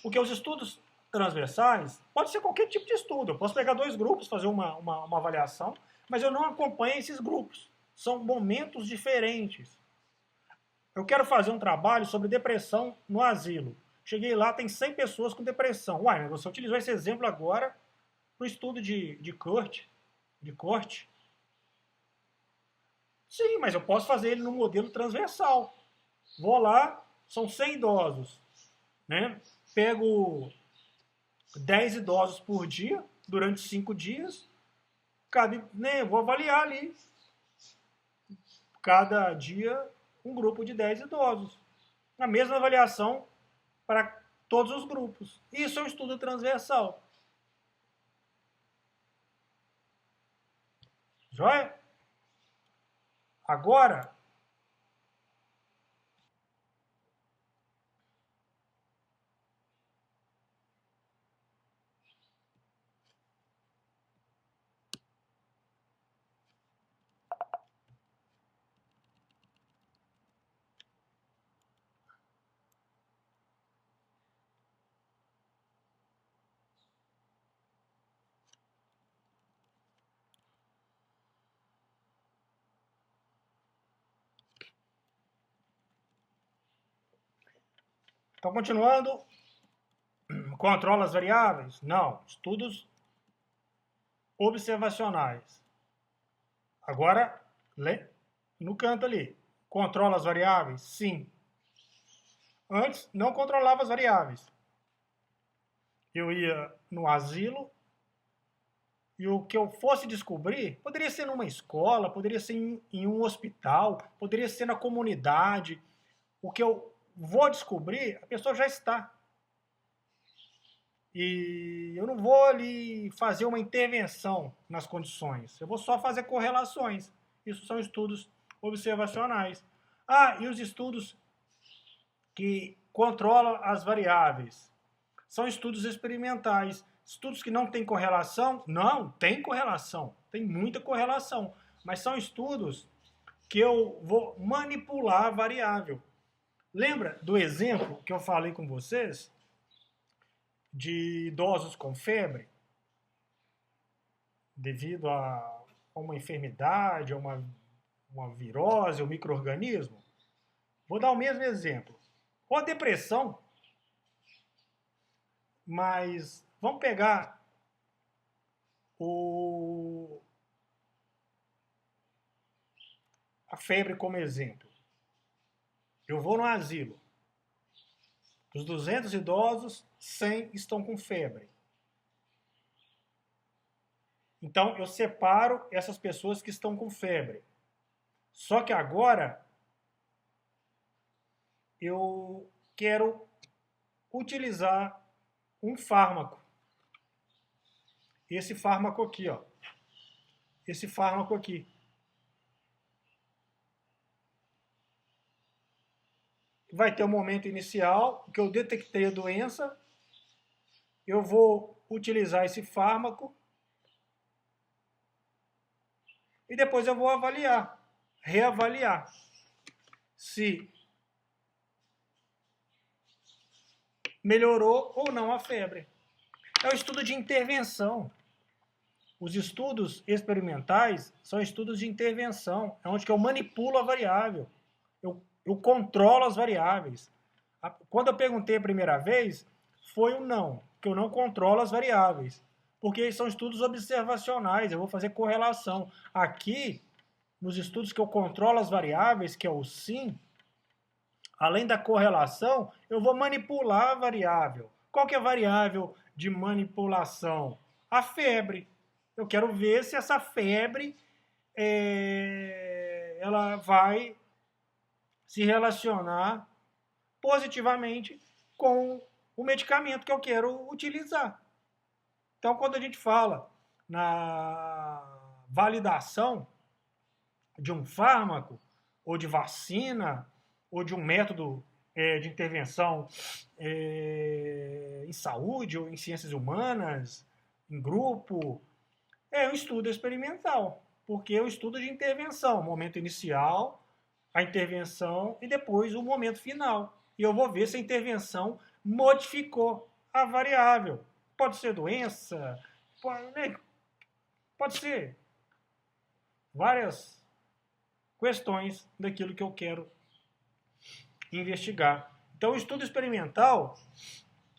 Porque os estudos transversais pode ser qualquer tipo de estudo. Eu posso pegar dois grupos, fazer uma avaliação, mas eu não acompanho esses grupos. São momentos diferentes. Eu quero fazer um trabalho sobre depressão no asilo. Cheguei lá, tem 100 pessoas com depressão. Uai, mas você utilizou esse exemplo agora no estudo de corte. Sim, mas eu posso fazer ele no modelo transversal. Vou lá, são 100 idosos, né? Pego 10 idosos por dia, durante 5 dias, né, vou avaliar ali, cada dia, um grupo de 10 idosos. A mesma avaliação para todos os grupos. Isso é um estudo transversal. Joia? Agora, então continuando, controla as variáveis? Não, estudos observacionais. Agora, no canto ali, controla as variáveis? Sim. Antes, não controlava as variáveis. Eu ia no asilo e o que eu fosse descobrir poderia ser numa escola, poderia ser em um hospital, poderia ser na comunidade. O que eu vou descobrir, a pessoa já está. E eu não vou ali fazer uma intervenção nas condições. Eu vou só fazer correlações. Isso são estudos observacionais. Ah, e os estudos que controlam as variáveis? São estudos experimentais. Estudos que não têm correlação? Não, tem correlação. Tem muita correlação. Mas são estudos que eu vou manipular a variável. Lembra do exemplo que eu falei com vocês? De idosos com febre, devido a uma enfermidade, a uma virose, um micro-organismo? Vou dar o mesmo exemplo. Ou a depressão, mas vamos pegar a febre como exemplo. Eu vou no asilo. Dos 200 idosos, 100 estão com febre. Então, eu separo essas pessoas que estão com febre. Só que agora, eu quero utilizar um fármaco. Esse fármaco aqui, ó. esse fármaco aqui. Vai ter um momento inicial que eu detectei a doença, eu vou utilizar esse fármaco e depois eu vou avaliar, reavaliar se melhorou ou não a febre. É um estudo de intervenção. Os estudos experimentais são estudos de intervenção, é onde que eu manipulo a variável, eu controlo as variáveis. Quando eu perguntei a primeira vez, foi um não, que eu não controlo as variáveis, porque são estudos observacionais, eu vou fazer correlação. Aqui, nos estudos que eu controlo as variáveis, que é o sim, além da correlação, eu vou manipular a variável. Qual que é a variável de manipulação? A febre. Eu quero ver se essa febre ela vai se relacionar positivamente com o medicamento que eu quero utilizar. Então, quando a gente fala na validação de um fármaco, ou de vacina, ou de um método de intervenção em saúde, ou em ciências humanas, em grupo, é um estudo experimental, porque é um estudo de intervenção, o momento inicial, a intervenção e depois o momento final. E eu vou ver se a intervenção modificou a variável. Pode ser doença, pode ser várias questões daquilo que eu quero investigar. Então, o estudo experimental,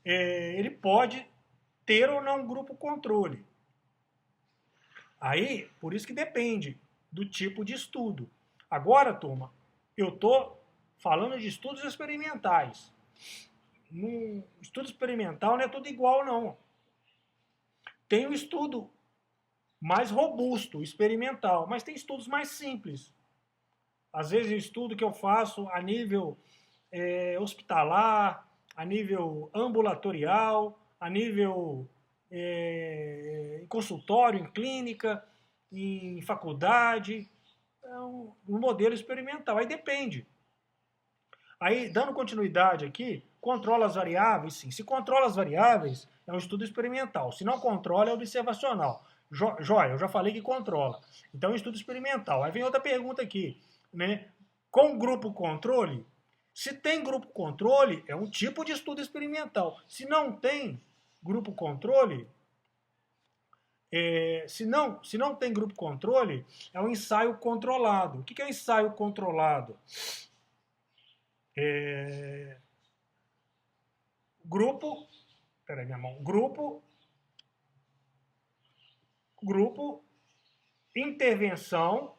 ele pode ter ou não um grupo controle. Aí, por isso que depende do tipo de estudo. Agora, turma, eu estou falando de estudos experimentais. No estudo experimental não é tudo igual, não. Tem um estudo mais robusto, experimental, mas tem estudos mais simples. Às vezes, o estudo que eu faço a nível hospitalar, a nível ambulatorial, a nível em consultório, em clínica, em faculdade, é um modelo experimental. Aí depende. Aí, dando continuidade aqui, controla as variáveis, sim. Se controla as variáveis, é um estudo experimental. Se não controla, é observacional. Joia, eu já falei que controla. Então, é um estudo experimental. Aí vem outra pergunta aqui, né? Com grupo controle, se tem grupo controle, é um tipo de estudo experimental. Se não tem grupo controle, se não tem grupo controle, é um ensaio controlado. O que é um ensaio controlado? Grupo, peraí, minha mão, grupo, intervenção,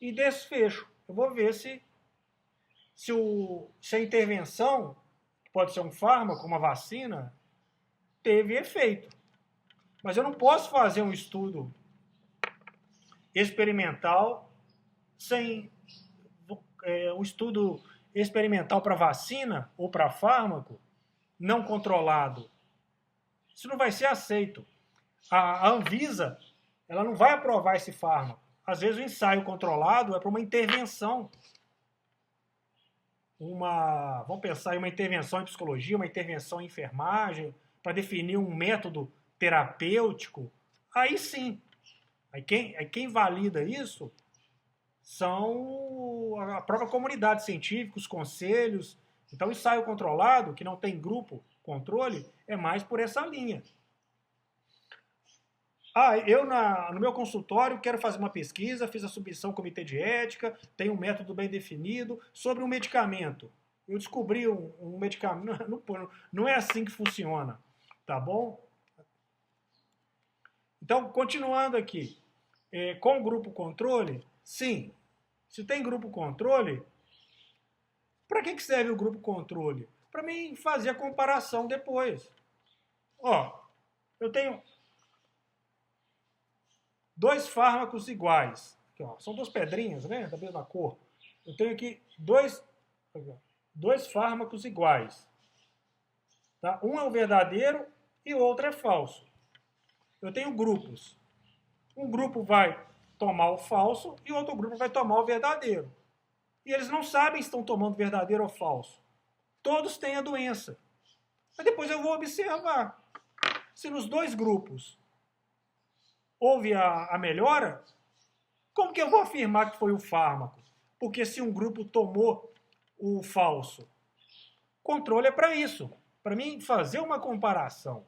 e desfecho. Eu vou ver se a intervenção, pode ser um fármaco, uma vacina, teve efeito. Mas eu não posso fazer um estudo experimental sem um estudo experimental para vacina ou para fármaco não controlado. Isso não vai ser aceito. A Anvisa, ela não vai aprovar esse fármaco. Às vezes o ensaio controlado é para uma intervenção. Vamos pensar em uma intervenção em psicologia, uma intervenção em enfermagem, para definir um método terapêutico. Aí sim. Aí quem valida isso são a própria comunidade científica, os conselhos. Então, o ensaio controlado, que não tem grupo controle, é mais por essa linha. Eu no meu consultório quero fazer uma pesquisa, fiz a submissão ao comitê de ética, tem um método bem definido sobre um medicamento. Eu descobri um medicamento, não é assim que funciona, tá bom? Então, continuando aqui, com o grupo controle, sim, se tem grupo controle, para que serve o grupo controle? Para mim fazer a comparação depois. Eu tenho 2 fármacos iguais. Aqui, são 2 pedrinhas, né, da mesma cor. Eu tenho aqui dois fármacos iguais. Tá? Um é o verdadeiro e outro é falso. Eu tenho grupos. Um grupo vai tomar o falso e outro grupo vai tomar o verdadeiro. E eles não sabem se estão tomando verdadeiro ou falso. Todos têm a doença. Mas depois eu vou observar. Se nos dois grupos houve a melhora, como que eu vou afirmar que foi o fármaco? Porque se um grupo tomou o falso, controle é para isso, para mim fazer uma comparação.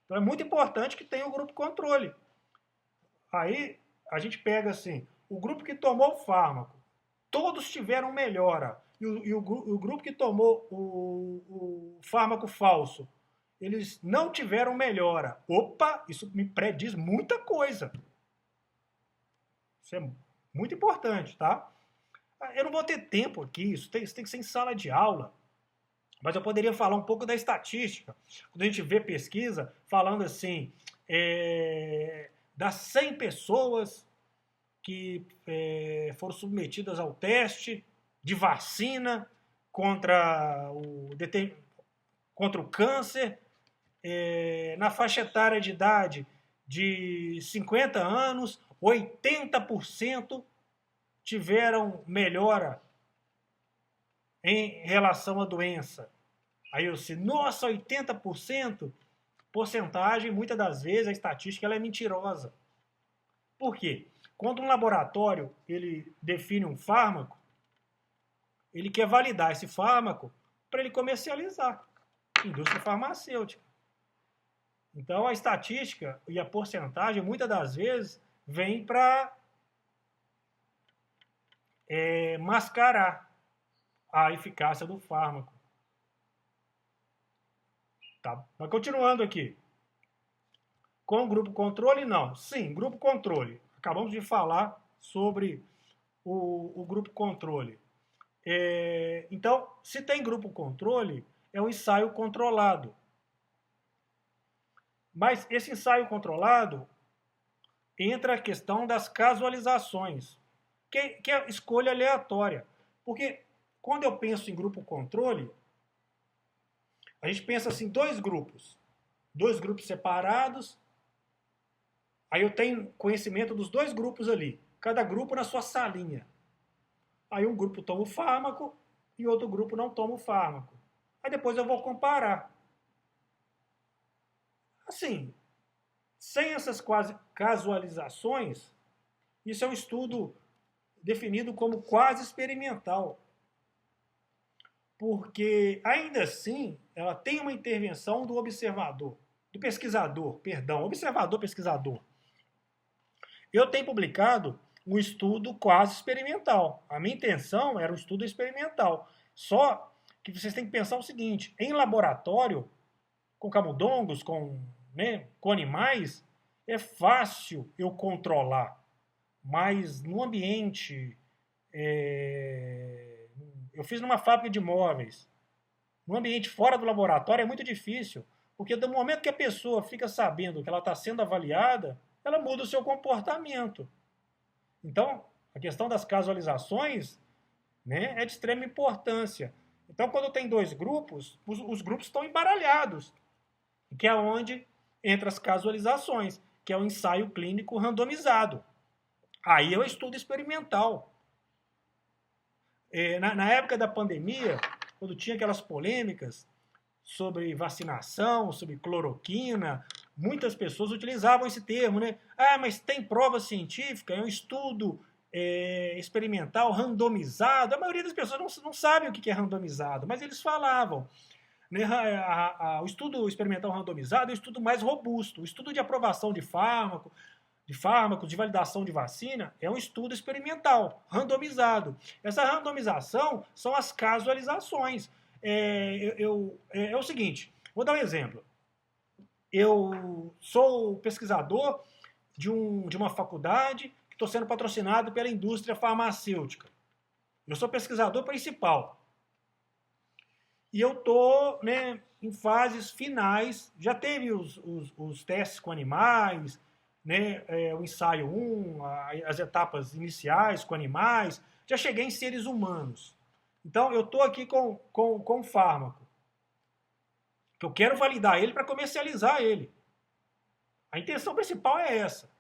Então é muito importante que tenha o grupo controle. Aí a gente pega assim, o grupo que tomou o fármaco, todos tiveram melhora. E o grupo que tomou o fármaco falso, eles não tiveram melhora. Opa, isso me prediz muita coisa. Isso é muito importante, tá? Eu não vou ter tempo aqui, isso tem que ser em sala de aula. Mas eu poderia falar um pouco da estatística. Quando a gente vê pesquisa falando assim, das 100 pessoas que foram submetidas ao teste de vacina contra o câncer, na faixa etária de idade de 50 anos, 80% tiveram melhora em relação à doença. Aí eu disse, nossa, 80%? Porcentagem, muitas das vezes, a estatística ela é mentirosa. Por quê? Quando um laboratório ele define um fármaco, ele quer validar esse fármaco para ele comercializar. Indústria farmacêutica. Então, a estatística e a porcentagem, muitas das vezes, vem para mascarar a eficácia do fármaco. Tá? Mas continuando aqui. Com o grupo controle, não. Sim, grupo controle. Acabamos de falar sobre o grupo controle. Então, se tem grupo controle, é um ensaio controlado. Mas esse ensaio controlado entra a questão das casualizações, que é escolha aleatória. Porque quando eu penso em grupo controle, a gente pensa assim, dois grupos separados, aí eu tenho conhecimento dos dois grupos ali, cada grupo na sua salinha. Aí um grupo toma o fármaco e outro grupo não toma o fármaco. Aí depois eu vou comparar. Assim, sem essas quase casualizações, isso é um estudo definido como quase experimental. Porque, ainda assim, ela tem uma intervenção do observador, do pesquisador, perdão, observador-pesquisador. Eu tenho publicado um estudo quase experimental. A minha intenção era um estudo experimental. Só que vocês têm que pensar o seguinte, em laboratório, com camundongos, com animais, é fácil eu controlar. Mas no ambiente... eu fiz numa fábrica de móveis. No ambiente fora do laboratório é muito difícil. Porque do momento que a pessoa fica sabendo que ela está sendo avaliada, ela muda o seu comportamento. Então, a questão das casualizações é de extrema importância. Então, quando tem dois grupos, os grupos estão embaralhados, que é onde entra as casualizações, que é o ensaio clínico randomizado. Aí é o estudo experimental. Na época da pandemia, quando tinha aquelas polêmicas sobre vacinação, sobre cloroquina, muitas pessoas utilizavam esse termo, né? Ah, mas tem prova científica, é um estudo experimental randomizado. A maioria das pessoas não sabe o que é randomizado, mas eles falavam. Né? O estudo experimental randomizado é o estudo mais robusto. O estudo de aprovação de fármacos, de validação de vacina, é um estudo experimental, randomizado. Essa randomização são as casualizações. É o seguinte, vou dar um exemplo. Eu sou pesquisador de uma faculdade que estou sendo patrocinado pela indústria farmacêutica. Eu sou pesquisador principal. E eu estou em fases finais, já teve os testes com animais, o ensaio 1, as etapas iniciais com animais, já cheguei em seres humanos. Então, eu estou aqui com fármaco. Que eu quero validar ele para comercializar ele. A intenção principal é essa.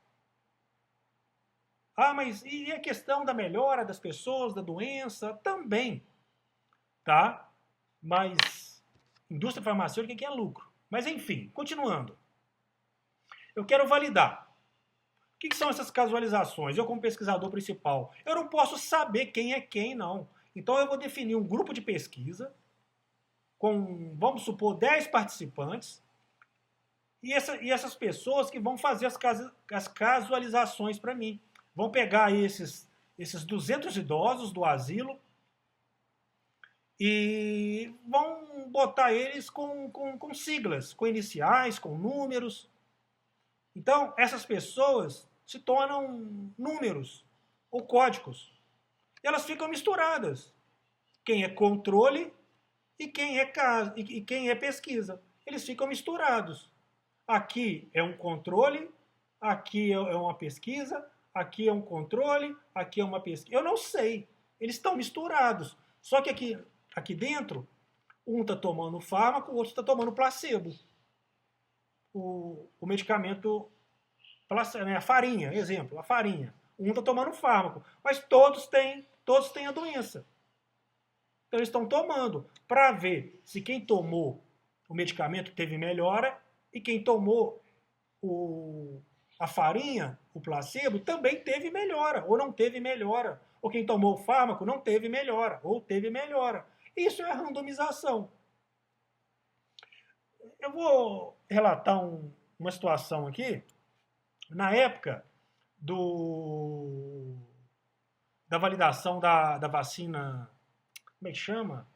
Ah, mas e a questão da melhora das pessoas, da doença? Também, tá? Mas indústria farmacêutica que é lucro. Mas enfim, continuando. Eu quero validar. O que são essas casualizações? Eu, como pesquisador principal, eu não posso saber quem é quem, não. Então eu vou definir um grupo de pesquisa com, vamos supor, 10 participantes e essas pessoas que vão fazer as casualizações para mim. Vão pegar esses 200 idosos do asilo e vão botar eles com siglas, com iniciais, com números. Então, essas pessoas se tornam números ou códigos. E elas ficam misturadas. Quem é controle e quem é pesquisa. Eles ficam misturados. Aqui é um controle, aqui é uma pesquisa, aqui é um controle, aqui é uma pesquisa. Eu não sei. Eles estão misturados. Só que aqui dentro, um está tomando fármaco, o outro está tomando placebo. O medicamento, a farinha, exemplo, a farinha. Um está tomando fármaco, mas todos têm a doença. Então eles estão tomando para ver se quem tomou o medicamento teve melhora e quem tomou a farinha, o placebo, também teve melhora ou não teve melhora. Ou quem tomou o fármaco não teve melhora ou teve melhora. Isso é randomização. Eu vou relatar uma situação aqui. Na época da validação da vacina, como é que chama?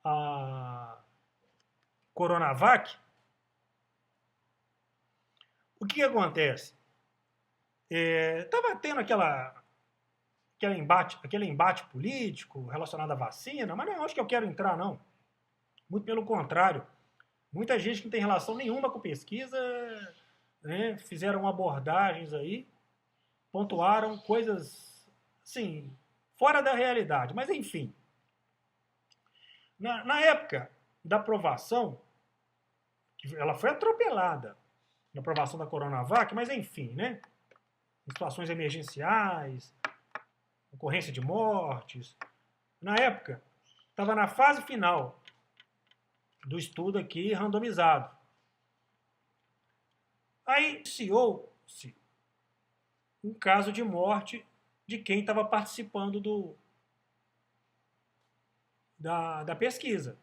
A Coronavac. O que acontece? Estava tendo aquele embate político relacionado à vacina, mas não é onde que eu quero entrar, não. Muito pelo contrário. Muita gente que não tem relação nenhuma com pesquisa, né, fizeram abordagens aí, pontuaram coisas, assim, fora da realidade. Mas, enfim, na época da aprovação, ela foi atropelada, na aprovação da Coronavac, mas, enfim, né, em situações emergenciais, ocorrência de mortes. Na época, estava na fase final do estudo aqui randomizado. Aí iniciou-se um caso de morte de quem estava participando da pesquisa,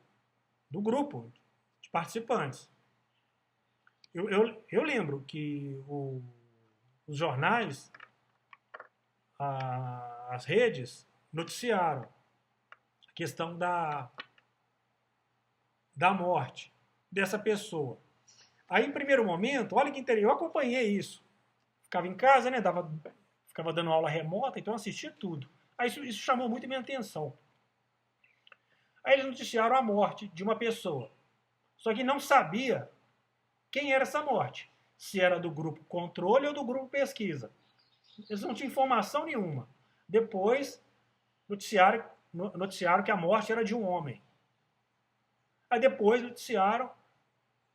do grupo de participantes. Eu lembro que os jornais, as redes, noticiaram a questão da morte dessa pessoa. Aí, em primeiro momento, olha que interessante, eu acompanhei isso. Ficava em casa, né? Ficava dando aula remota, então assistia tudo. Aí isso chamou muito a minha atenção. Aí eles noticiaram a morte de uma pessoa. Só que não sabia quem era essa morte. Se era do grupo controle ou do grupo pesquisa. Eles não tinham informação nenhuma. Depois, noticiaram que a morte era de um homem. Aí depois noticiaram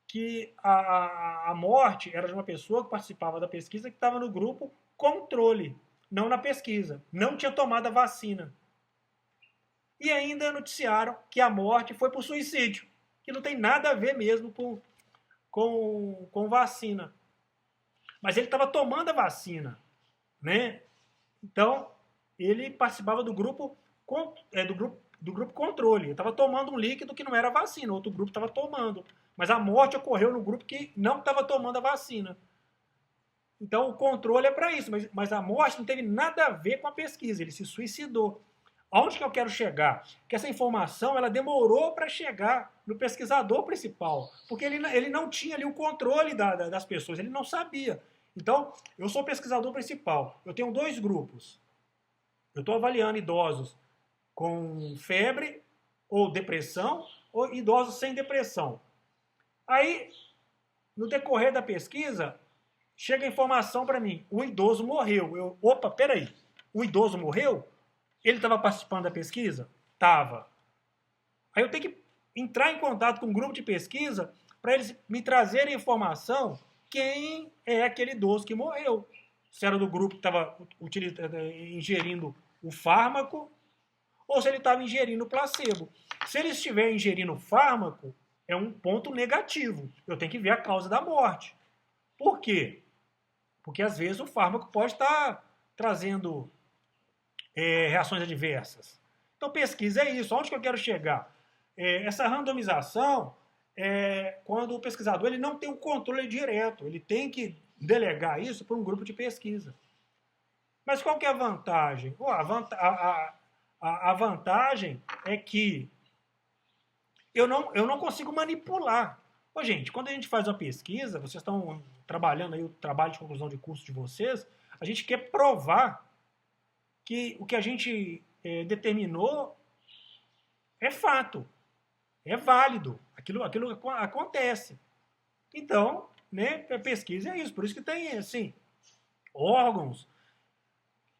que a morte era de uma pessoa que participava da pesquisa que estava no grupo controle, não na pesquisa. Não tinha tomado a vacina. E ainda noticiaram que a morte foi por suicídio, que não tem nada a ver mesmo com vacina. Mas ele estava tomando a vacina, né? Então, ele participava do grupo controle. Ele estava tomando um líquido que não era vacina, outro grupo estava tomando. Mas a morte ocorreu no grupo que não estava tomando a vacina. Então, o controle é para isso. Mas a morte não teve nada a ver com a pesquisa. Ele se suicidou. Aonde que eu quero chegar? Que essa informação ela demorou para chegar no pesquisador principal. Porque ele não tinha ali o controle das pessoas. Ele não sabia. Então, eu sou o pesquisador principal. Eu tenho 2 grupos. Eu estou avaliando idosos com febre ou depressão ou idosos sem depressão. Aí, no decorrer da pesquisa, chega a informação para mim, o idoso morreu. Opa, peraí, o idoso morreu? Ele estava participando da pesquisa? Estava. Aí eu tenho que entrar em contato com um grupo de pesquisa para eles me trazerem informação quem é aquele idoso que morreu. Se era do grupo que estava ingerindo o fármaco ou se ele estava ingerindo o placebo. Se ele estiver ingerindo o fármaco, é um ponto negativo. Eu tenho que ver a causa da morte. Por quê? Porque às vezes o fármaco pode estar trazendo reações adversas. Então pesquisa é isso. Onde que eu quero chegar? Essa randomização é quando o pesquisador ele não tem o controle direto. Ele tem que delegar isso para um grupo de pesquisa. Mas qual que é a vantagem? A vantagem é que eu não consigo manipular. Ô, gente, quando a gente faz uma pesquisa, vocês estão trabalhando aí o trabalho de conclusão de curso de vocês, a gente quer provar que o que a gente determinou é fato, é válido, aquilo acontece. Então, né, a pesquisa é isso, por isso que tem, assim, órgãos.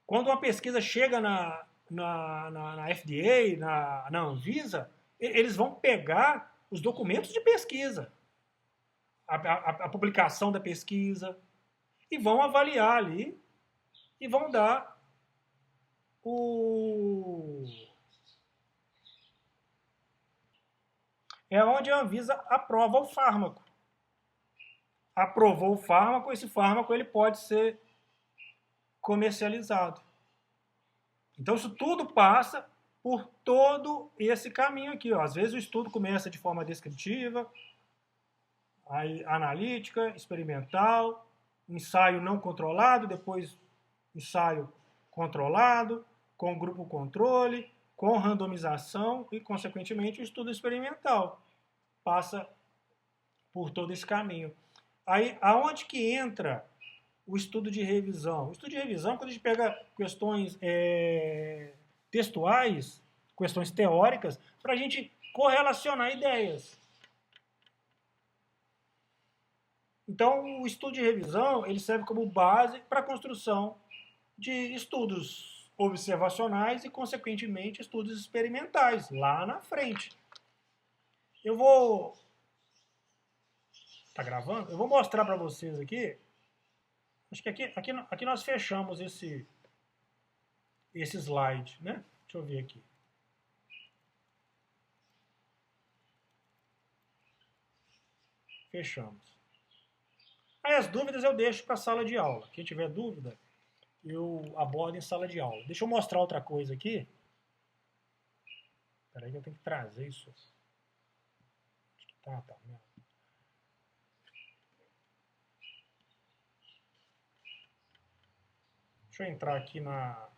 Quando uma pesquisa chega na FDA, na Anvisa, eles vão pegar os documentos de pesquisa, a publicação da pesquisa, e vão avaliar ali e vão dar é onde a Anvisa aprova o fármaco. Aprovou o fármaco, esse fármaco ele pode ser comercializado. Então isso tudo passa por todo esse caminho aqui. Ó. Às vezes o estudo começa de forma descritiva, aí, analítica, experimental, ensaio não controlado, depois ensaio controlado, com grupo controle, com randomização e, consequentemente, o estudo experimental. Passa por todo esse caminho. Aí, aonde que entra o estudo de revisão? O estudo de revisão, quando a gente pega questões textuais, questões teóricas, para a gente correlacionar ideias. Então, o estudo de revisão ele serve como base para a construção de estudos observacionais e, consequentemente, estudos experimentais, lá na frente. Eu vou... Tá gravando? Eu vou mostrar para vocês aqui. Acho que aqui nós fechamos esse slide, né? Deixa eu ver aqui. Fechamos. Aí as dúvidas eu deixo para a sala de aula. Quem tiver dúvida, eu abordo em sala de aula. Deixa eu mostrar outra coisa aqui. Espera aí que eu tenho que trazer isso. Tá. Deixa eu entrar aqui na...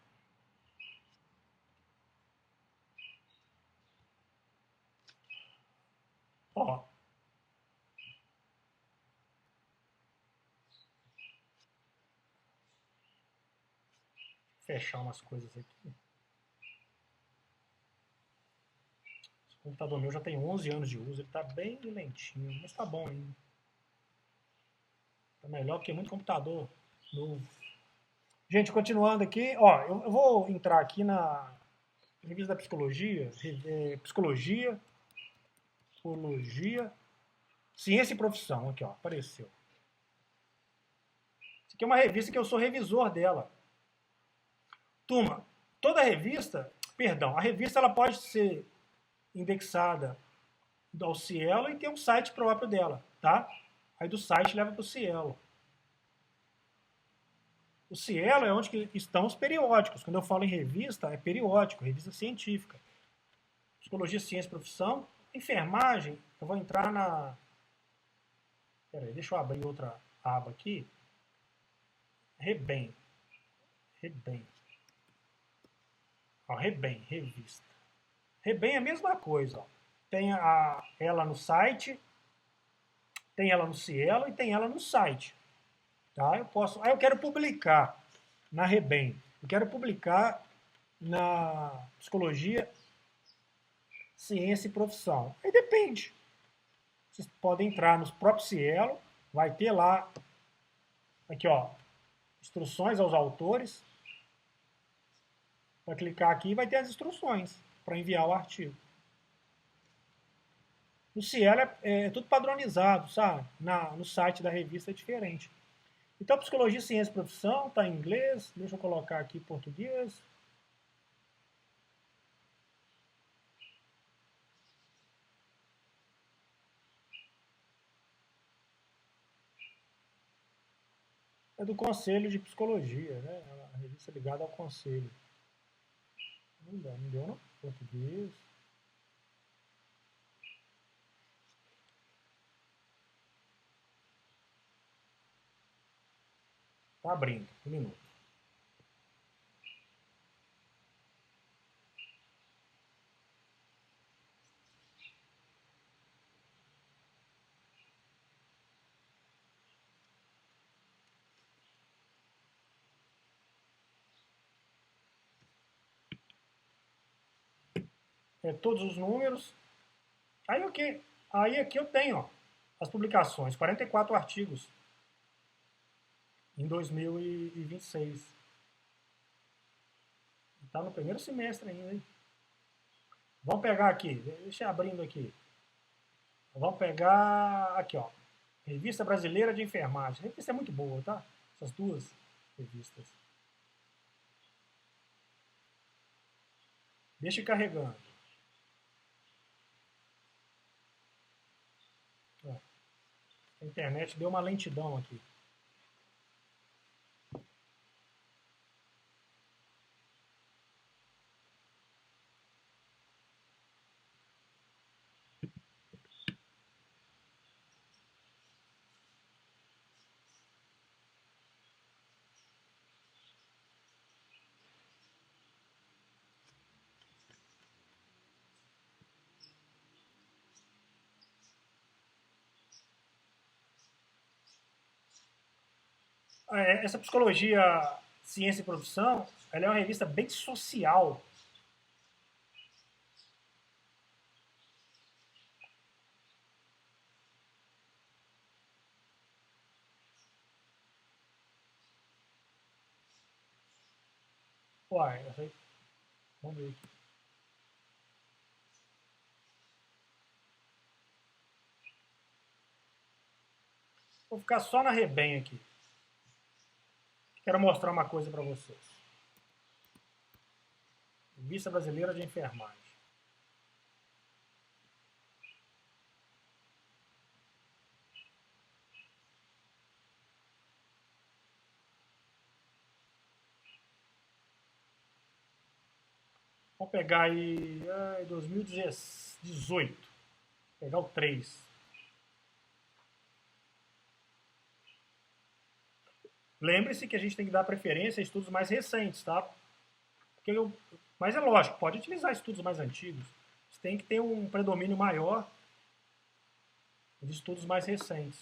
Ó. Fechar umas coisas aqui. Esse computador meu já tem 11 anos de uso, ele está bem lentinho, mas está bom ainda. Está melhor que muito computador novo. Gente, continuando aqui, ó, eu vou entrar aqui na revista da psicologia, psicologia, ciência e profissão, aqui ó, apareceu. Isso aqui é uma revista que eu sou revisor dela. Turma, toda revista, a revista ela pode ser indexada ao Cielo e ter um site próprio dela, tá? Aí do site leva para o Cielo. O Cielo é onde que estão os periódicos. Quando eu falo em revista, é periódico, revista científica. Psicologia, ciência, profissão. Enfermagem, eu vou entrar na... Peraí, deixa eu abrir outra aba aqui. Rebem. Ó, Rebem, revista. Rebem é a mesma coisa. Ó. Tem ela no site, tem ela no Cielo e tem ela no site. Tá? Eu quero publicar na Rebem. Eu quero publicar na psicologia, ciência e profissão. Aí depende. Vocês podem entrar no próprio Cielo, vai ter lá, aqui ó, instruções aos autores. Vai clicar aqui e vai ter as instruções para enviar o artigo. No Cielo é tudo padronizado, sabe? No site da revista é diferente. Então, Psicologia, Ciência e Profissão está em inglês. Deixa eu colocar aqui em português. É do Conselho de Psicologia, né? A revista é ligada ao Conselho. Não deu não? Português. Tá abrindo. Um minuto. Todos os números. Aí o que? Aí aqui eu tenho, ó, as publicações, 44 artigos em 2026. Está no primeiro semestre ainda, hein? Vamos pegar aqui, deixa eu abrindo aqui. Vamos pegar aqui, ó. Revista Brasileira de Enfermagem. A revista é muito boa, tá? Essas duas revistas. Deixa carregando. Ó, a internet deu uma lentidão aqui. Essa Psicologia, Ciência e Profissão, ela é uma revista bem social. Uai, essa aí, vamos ver aqui. Vou ficar só na Rebem aqui. Quero mostrar uma coisa para vocês. Revista Brasileira de Enfermagem. Vamos pegar aí 2018. Pegar o 3. Lembre-se que a gente tem que dar preferência a estudos mais recentes, tá? Mas é lógico, pode utilizar estudos mais antigos. Você tem que ter um predomínio maior de estudos mais recentes.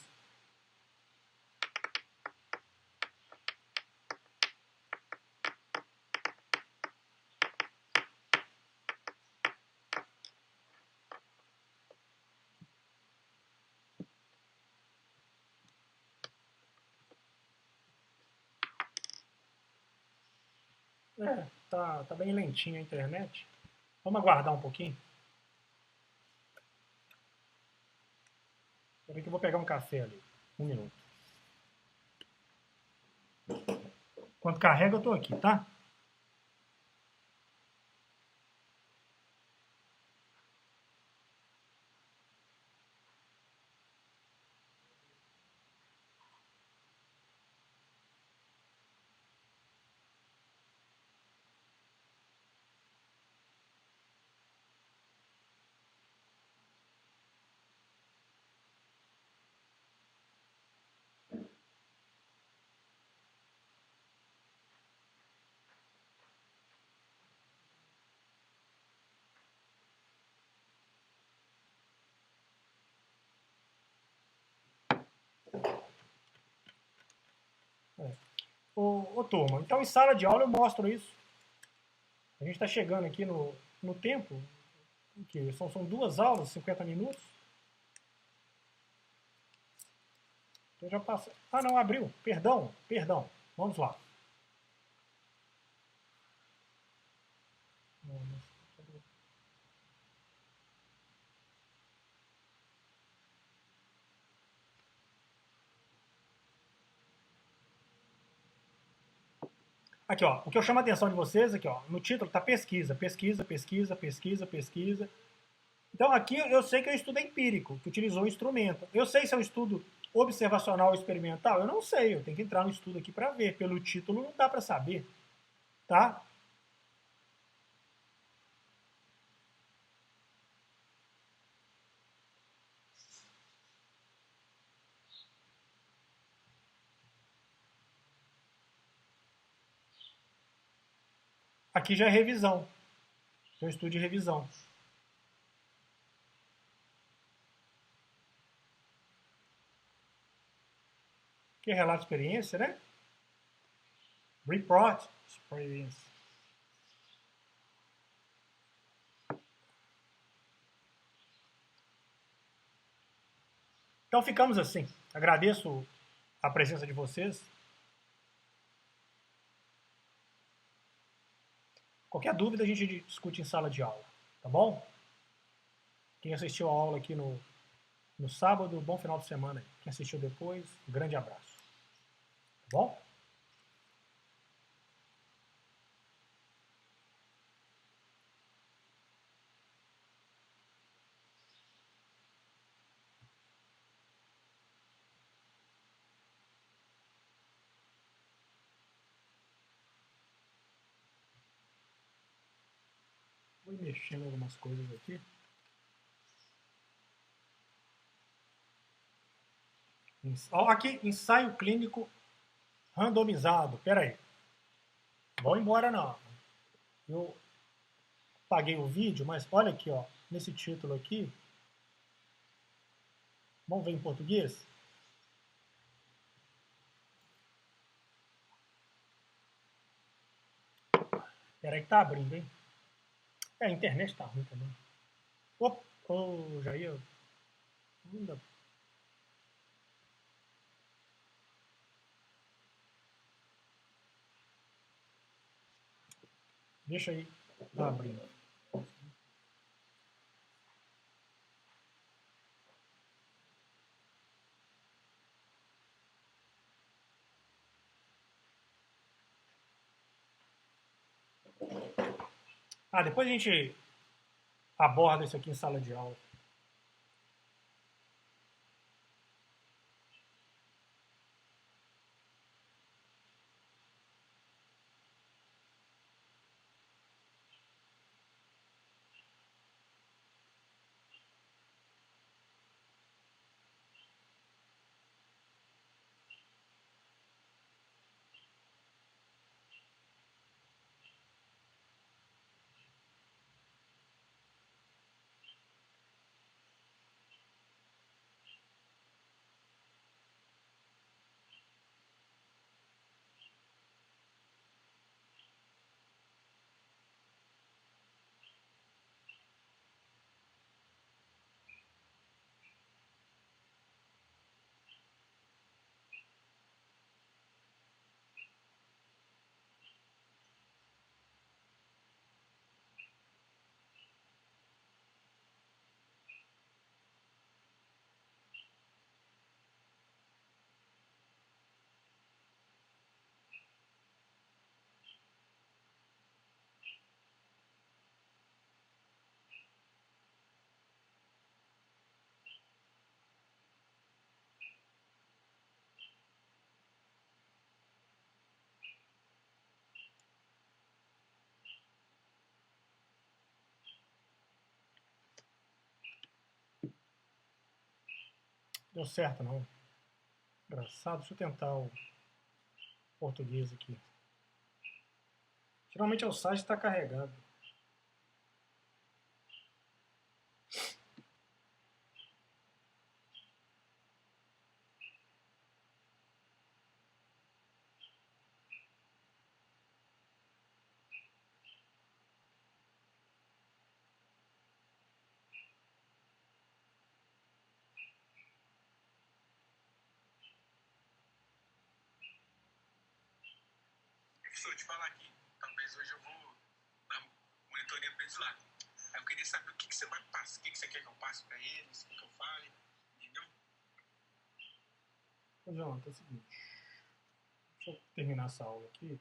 Tá bem lentinho a internet. Vamos aguardar um pouquinho. Peraí que eu vou pegar um café ali. Um minuto. Enquanto carrega, eu tô aqui, tá? É. Turma, então em sala de aula eu mostro isso. A gente está chegando aqui no tempo, que são duas aulas, 50 minutos. Eu já passei. Ah, não, abriu. Perdão. Vamos lá. Aqui, ó, o que eu chamo a atenção de vocês aqui, ó, no título tá pesquisa, pesquisa, pesquisa, pesquisa, pesquisa. Então aqui eu sei que é um estudo empírico, que utilizou um instrumento. Eu sei se é um estudo observacional ou experimental? Eu não sei, eu tenho que entrar no estudo aqui para ver. Pelo título não dá para saber, tá? Aqui já é revisão. É um estudo de revisão. Que é relato de experiência, né? Report experience. Então ficamos assim. Agradeço a presença de vocês. Qualquer dúvida a gente discute em sala de aula, tá bom? Quem assistiu a aula aqui no sábado, bom final de semana aí. Quem assistiu depois, um grande abraço. Tá bom? Vou mexendo em algumas coisas aqui. Aqui, ensaio clínico randomizado. Pera aí. Vou embora não. Eu paguei o vídeo, mas olha aqui, ó. Nesse título aqui. Vamos ver em português? Pera aí que tá abrindo, hein? É, a internet tá ruim também. Opa, já ia. Ainda. Deixa aí. Tá abrindo. Ah, depois a gente aborda isso aqui em sala de aula. Deu certo, não. Engraçado. Deixa eu tentar o português aqui. Geralmente é o site que está carregado. Professor, te falar aqui, talvez hoje eu vou dar monitoria para eles lá. Aí eu queria saber o que você vai passar, o que você quer que eu passe para eles, o que eu fale, entendeu? Ô, João, é o seguinte. Deixa eu terminar essa aula aqui.